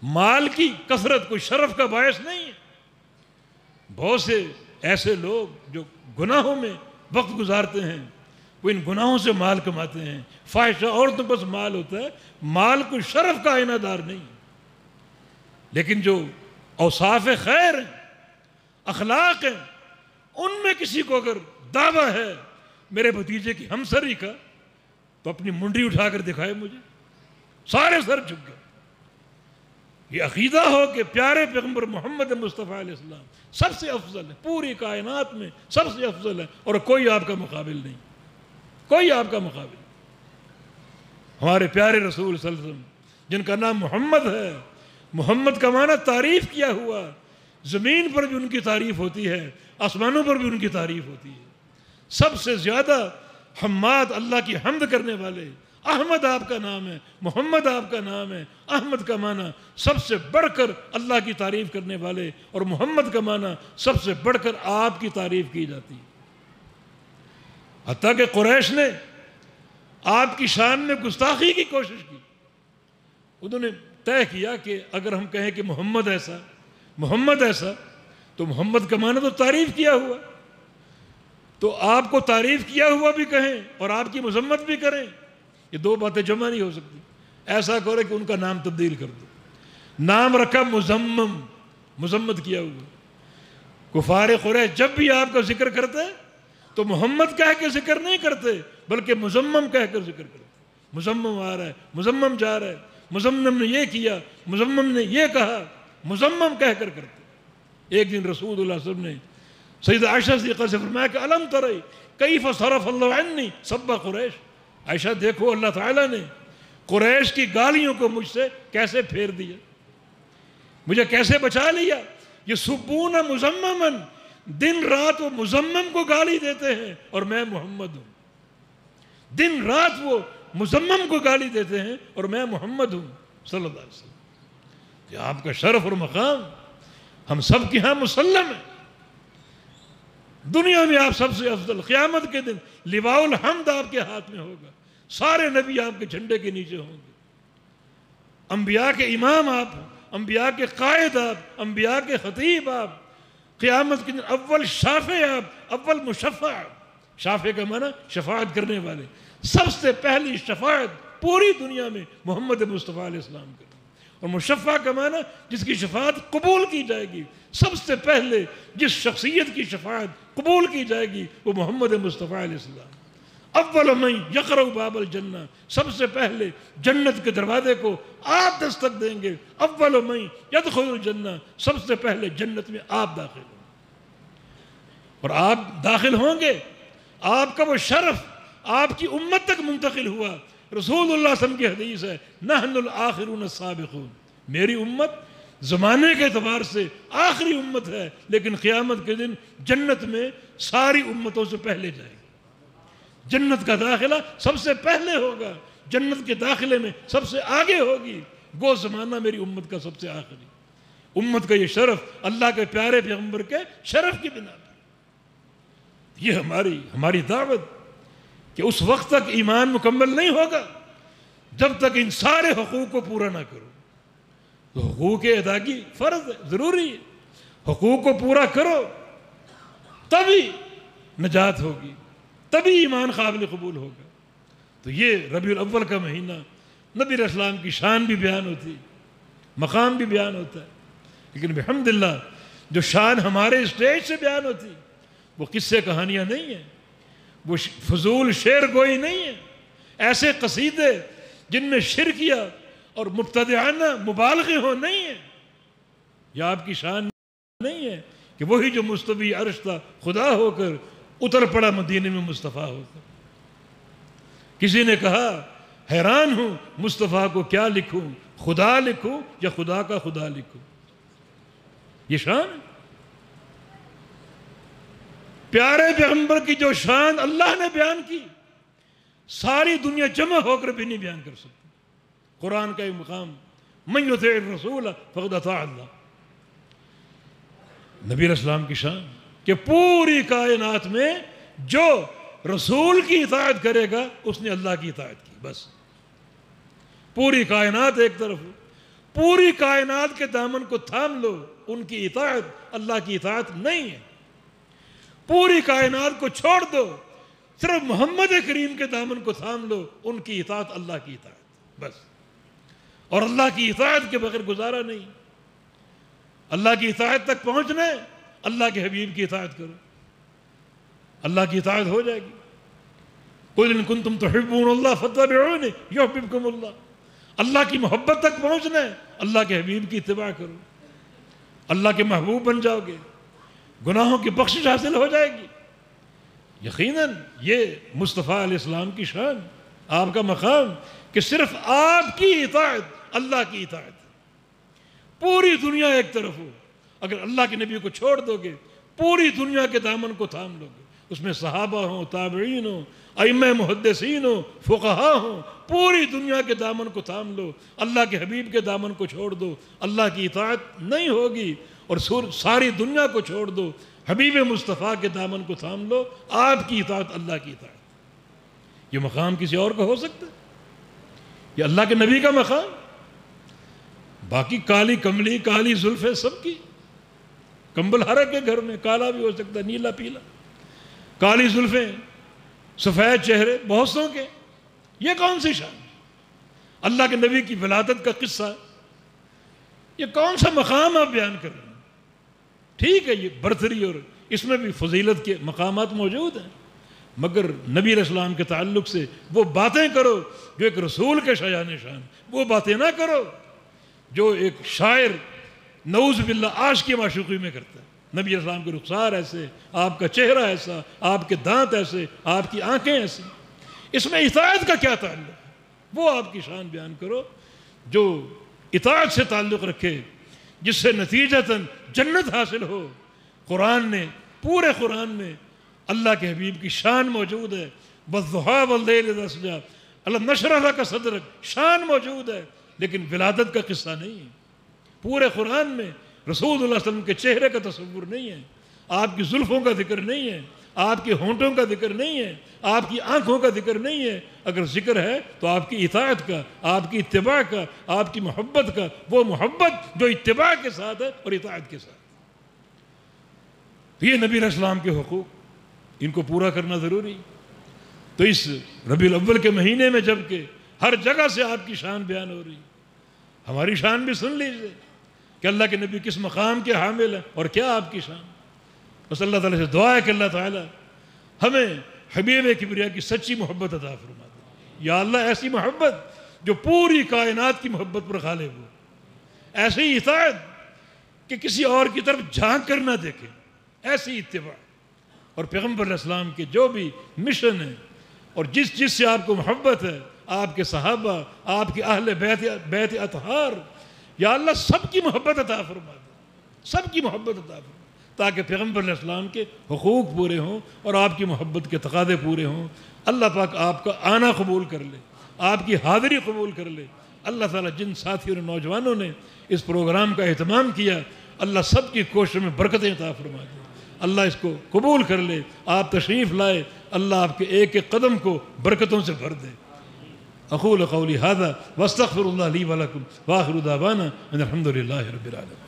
مال کی کثرت کوئی شرف کا باعث نہیں ہے. بہت سے ایسے لوگ جو گناہوں میں وقت گزارتے ہیں، وہ ان گناہوں سے مال کماتے ہیں. فاحشہ عورتوں پر مال ہوتا ہے، مال کوئی شرف کا آئینہ دار نہیں. لیکن جو اوصاف خیر ہیں، اخلاق ہیں، ان میں کسی کو اگر دعویٰ ہے میرے بھتیجے کی ہمسری کا، تو اپنی منڈی اٹھا کر دکھائے مجھے. سارے سر جھک گئے. یہ عقیدہ ہو کہ پیارے پیغمبر محمد مصطفیٰ علیہ السلام سب سے افضل ہے، پوری کائنات میں سب سے افضل ہے، اور کوئی آپ کا مقابل نہیں، کوئی آپ کا مقابل نہیں۔ ہمارے پیارے رسول صلی اللہ علیہ وسلم جن کا نام محمد ہے، محمد کا معنی تعریف کیا ہوا، زمین پر بھی ان کی تعریف ہوتی ہے، آسمانوں پر بھی ان کی تعریف ہوتی ہے۔ سب سے زیادہ حماد، اللہ کی حمد کرنے والے، احمد آپ کا نام ہے، محمد آپ کا نام ہے، احمد کا معنی سب سے بڑھ کر اللہ کی تعریف کرنے والے، اور محمد کا معنی سب سے بڑھ کر آپ کی تعریف کی جاتی ہے۔ حتیٰ کہ قریش نے آپ کی شان میں گستاخی کی کوشش کی، انہوں نے طے کیا کہ اگر ہم کہیں کہ محمد ایسا، محمد ایسا، تو محمد کا معنی تو تعریف کیا ہوا، تو آپ کو تعریف کیا ہوا بھی کہیں اور آپ کی مذمت بھی کریں، یہ دو باتیں جمع نہیں ہو سکتی۔ ایسا کرے کہ ان کا نام تبدیل کر دو، نام رکھا مذمم، مذمت کیا ہوا۔ کفار قریش جب بھی آپ کا ذکر کرتے تو محمد کہہ کے ذکر نہیں کرتے، بلکہ مذمم کہہ کر ذکر کرتے۔ مذمم آ رہا ہے، مذمم جا رہا ہے، مذمم نے یہ کیا، مذمم نے یہ کہا، مذمم کہہ کر کرتے۔ ایک دن رسول اللہ صلی اللہ علیہ وسلم نے سیدہ عائشہ صدیقہ سے فرمایا کہ الم ترئی کیف صرف اللہ عنی سب قریش، عائشہ دیکھو اللہ تعالیٰ نے قریش کی گالیوں کو مجھ سے کیسے پھیر دیا، مجھے کیسے بچا لیا۔ یہ سبون مذممن، دن رات وہ مذمم کو گالی دیتے ہیں اور میں محمد ہوں، دن رات وہ مذمم کو گالی دیتے ہیں اور میں محمد ہوں صلی اللہ علیہ وسلم۔ یہ آپ کا شرف اور مقام ہم سب کے ہاں مسلم ہے۔ دنیا میں آپ سب سے افضل، قیامت کے دن لواء الحمد آپ کے ہاتھ میں ہوگا، سارے نبی آپ کے جھنڈے کے نیچے ہوں گے، انبیاء کے امام آپ، انبیاء کے قائد آپ، انبیاء کے خطیب آپ، قیامت کے دن اول شافع آپ، اول مشفع۔ شافع کا معنی شفاعت کرنے والے، سب سے پہلی شفاعت پوری دنیا میں محمد مصطفیٰ علیہ السلام کریں، اور مشفع کا معنی جس کی شفاعت قبول کی جائے گی۔ سب سے پہلے جس شخصیت کی شفاعت قبول کی جائے گی وہ محمد مصطفیٰ علیہ السلام۔ اول من یقرع باب الجنہ، سب سے پہلے جنت کے دروازے کو آپ دستک دیں گے۔ اول من یدخل الجنہ، سب سے پہلے جنت میں آپ داخل ہوں گے، اور آپ داخل ہوں گے، آپ کا وہ شرف آپ کی امت تک منتقل ہوا۔ رسول اللہ صلی اللہ علیہ وسلم کی حدیث ہے نحن الآخرون السابقون، میری امت زمانے کے اعتبار سے آخری امت ہے، لیکن قیامت کے دن جنت میں ساری امتوں سے پہلے جائے گی، جنت کا داخلہ سب سے پہلے ہوگا، جنت کے داخلے میں سب سے آگے ہوگی، گو زمانہ میری امت کا سب سے آخری۔ امت کا یہ شرف اللہ کے پیارے پیغمبر کے شرف کی بنا پر، یہ ہماری دعوت کہ اس وقت تک ایمان مکمل نہیں ہوگا جب تک ان سارے حقوق کو پورا نہ کرو۔ تو حقوق ادائیگی فرض ہے، ضروری ہے، حقوق کو پورا کرو تبھی نجات ہوگی، تبھی ایمان قابل قبول ہوگا۔ تو یہ ربیع الاول کا مہینہ نبی علیہ السلام کی شان بھی بیان ہوتی، مقام بھی بیان ہوتا ہے، لیکن بحمدللہ جو شان ہمارے اسٹیج سے بیان ہوتی وہ قصے کہانیاں نہیں ہیں، وہ فضول شعر گوئی نہیں ہے، ایسے قصیدے جن میں شرکیہ اور مبتدعانہ مبالغے ہو نہیں ہیں۔ یہ آپ کی شان نہیں ہے کہ وہی جو مستوی عرش تھا خدا ہو کر اتر پڑا مدینے میں مصطفیٰ ہو کر۔ کسی نے کہا حیران ہوں مصطفیٰ کو کیا لکھوں، خدا لکھوں یا خدا کا خدا لکھوں، یہ شان ہے۔ پیارے پیغمبر کی جو شان اللہ نے بیان کی ساری دنیا جمع ہو کر بھی نہیں بیان کر سکتی۔ قرآن کا ایک مقام من یطع الرسول فقد اطاع اللہ، نبی علیہ السلام کی شان کہ پوری کائنات میں جو رسول کی اطاعت کرے گا اس نے اللہ کی اطاعت کی، بس۔ پوری کائنات ایک طرف، پوری کائنات کے دامن کو تھام لو، ان کی اطاعت اللہ کی اطاعت نہیں ہے۔ پوری کائنات کو چھوڑ دو، صرف محمد کریم کے دامن کو تھام لو، ان کی اطاعت اللہ کی اطاعت، بس۔ اور اللہ کی اطاعت کے بغیر گزارا نہیں۔ اللہ کی اطاعت تک پہنچنا ہے، اللہ کے حبیب کی اطاعت کرو، اللہ کی اطاعت ہو جائے گی۔ قُلْ إِن كُنتُمْ تُحِبُّونَ اللَّهَ فَاتَّبِعُونِي يُحْبِبْكُمُ اللَّهُ، اللہ کی محبت تک پہنچنا ہے، اللہ کے حبیب کی اتباع کرو، اللہ کے محبوب بن جاؤ گے، گناہوں کی بخشش حاصل ہو جائے گی۔ یقیناً یہ مصطفیٰ علیہ السلام کی شان، آپ کا مقام کہ صرف آپ کی اطاعت اللہ کی اطاعت، پوری دنیا ایک طرف ہو، اگر اللہ کے نبی کو چھوڑ دو گے پوری دنیا کے دامن کو تھام لو گے، اس میں صحابہ ہوں، تابعین ہوں، ائمہ محدثین ہوں، فقہاء ہوں، پوری دنیا کے دامن کو تھام لو، اللہ کے حبیب کے دامن کو چھوڑ دو، اللہ کی اطاعت نہیں ہوگی، اور ساری دنیا کو چھوڑ دو، حبیب مصطفیٰ کے دامن کو تھام لو، آپ کی اطاعت اللہ کی اطاعت۔ یہ مقام کسی اور کا ہو سکتا ہے؟ یہ اللہ کے نبی کا مقام۔ باقی کالی کملی، کالی زلفیں سب کی، کمبل ہر کے گھر میں کالا بھی ہو سکتا ہے، نیلا پیلا، کالی زلفیں، سفید چہرے بہت سو کے، یہ کون سی شان؟ اللہ کے نبی کی ولادت کا قصہ، یہ کون سا مقام آپ بیان کر رہے ہیں؟ ٹھیک ہے یہ برتری اور اس میں بھی فضیلت کے مقامات موجود ہیں، مگر نبی علیہ السلام کے تعلق سے وہ باتیں کرو جو ایک رسول کے شایان شان، وہ باتیں نہ کرو جو ایک شاعر نعوذ باللہ عاشق کی معشوقی میں کرتا ہے۔ نبی علیہ السلام کے رخسار ایسے، آپ کا چہرہ ایسا، آپ کے دانت ایسے، آپ کی آنکھیں ایسی، اس میں اطاعت کا کیا تعلق ہے؟ وہ آپ کی شان بیان کرو جو اطاعت سے تعلق رکھے، جس سے نتیجتاً جنت حاصل ہو۔ قرآن نے، پورے قرآن میں اللہ کے حبیب کی شان موجود ہے، وَالضُّحَىٰ وَاللَّيْلِ إِذَا سَجَىٰ، أَلَمْ نَشْرَحْ لَكَ صَدْرَكَ، شان موجود ہے، لیکن ولادت کا قصہ نہیں ہے۔ پورے قرآن میں رسول اللہ صلی اللہ علیہ وسلم کے چہرے کا تصور نہیں ہے، آپ کی زلفوں کا ذکر نہیں ہے، آپ کے ہونٹوں کا ذکر نہیں ہے، آپ کی آنکھوں کا ذکر نہیں ہے۔ اگر ذکر ہے تو آپ کی اطاعت کا، آپ کی اتباع کا، آپ کی محبت کا، وہ محبت جو اتباع کے ساتھ ہے اور اطاعت کے ساتھ۔ تو یہ نبی علیہ السلام کے حقوق، ان کو پورا کرنا ضروری۔ تو اس ربیع الاول کے مہینے میں جب کہ ہر جگہ سے آپ کی شان بیان ہو رہی، ہماری شان بھی سن لیجئے کہ اللہ کے نبی کس مقام کے حامل ہیں اور کیا آپ کی شان۔ بس اللہ تعالیٰ سے دعا ہے کہ اللہ تعالیٰ ہمیں حبیب کبریا کی سچی محبت عطا فرما دے۔ یا اللہ ایسی محبت جو پوری کائنات کی محبت پر غالب ہو، ایسی اطاعت کہ کسی اور کی طرف جھانک کر نہ دیکھے، ایسی اتباع، اور پیغمبر علیہ السلام کے جو بھی مشن ہے اور جس سے آپ کو محبت ہے، آپ کے صحابہ، آپ کے اہل بیت اطہار، یا اللہ سب کی محبت عطا فرما دے، سب کی محبت عطا فرما، تاکہ پیغمبر علیہ السلام کے حقوق پورے ہوں اور آپ کی محبت کے تقاضے پورے ہوں۔ اللہ پاک آپ کا آنا قبول کر لے، آپ کی حاضری قبول کر لے۔ اللہ تعالیٰ جن ساتھیوں اور نوجوانوں نے اس پروگرام کا اہتمام کیا، اللہ سب کی کوششوں میں برکتیں عطا فرما دے، اللہ اس کو قبول کر لے۔ آپ تشریف لائے، اللہ آپ کے ایک ایک قدم کو برکتوں سے بھر دے۔ اقول قولی ھذا واستغفر اللہ لی ولکم وآخر دعوانا ان الحمد للہ رب العالمین۔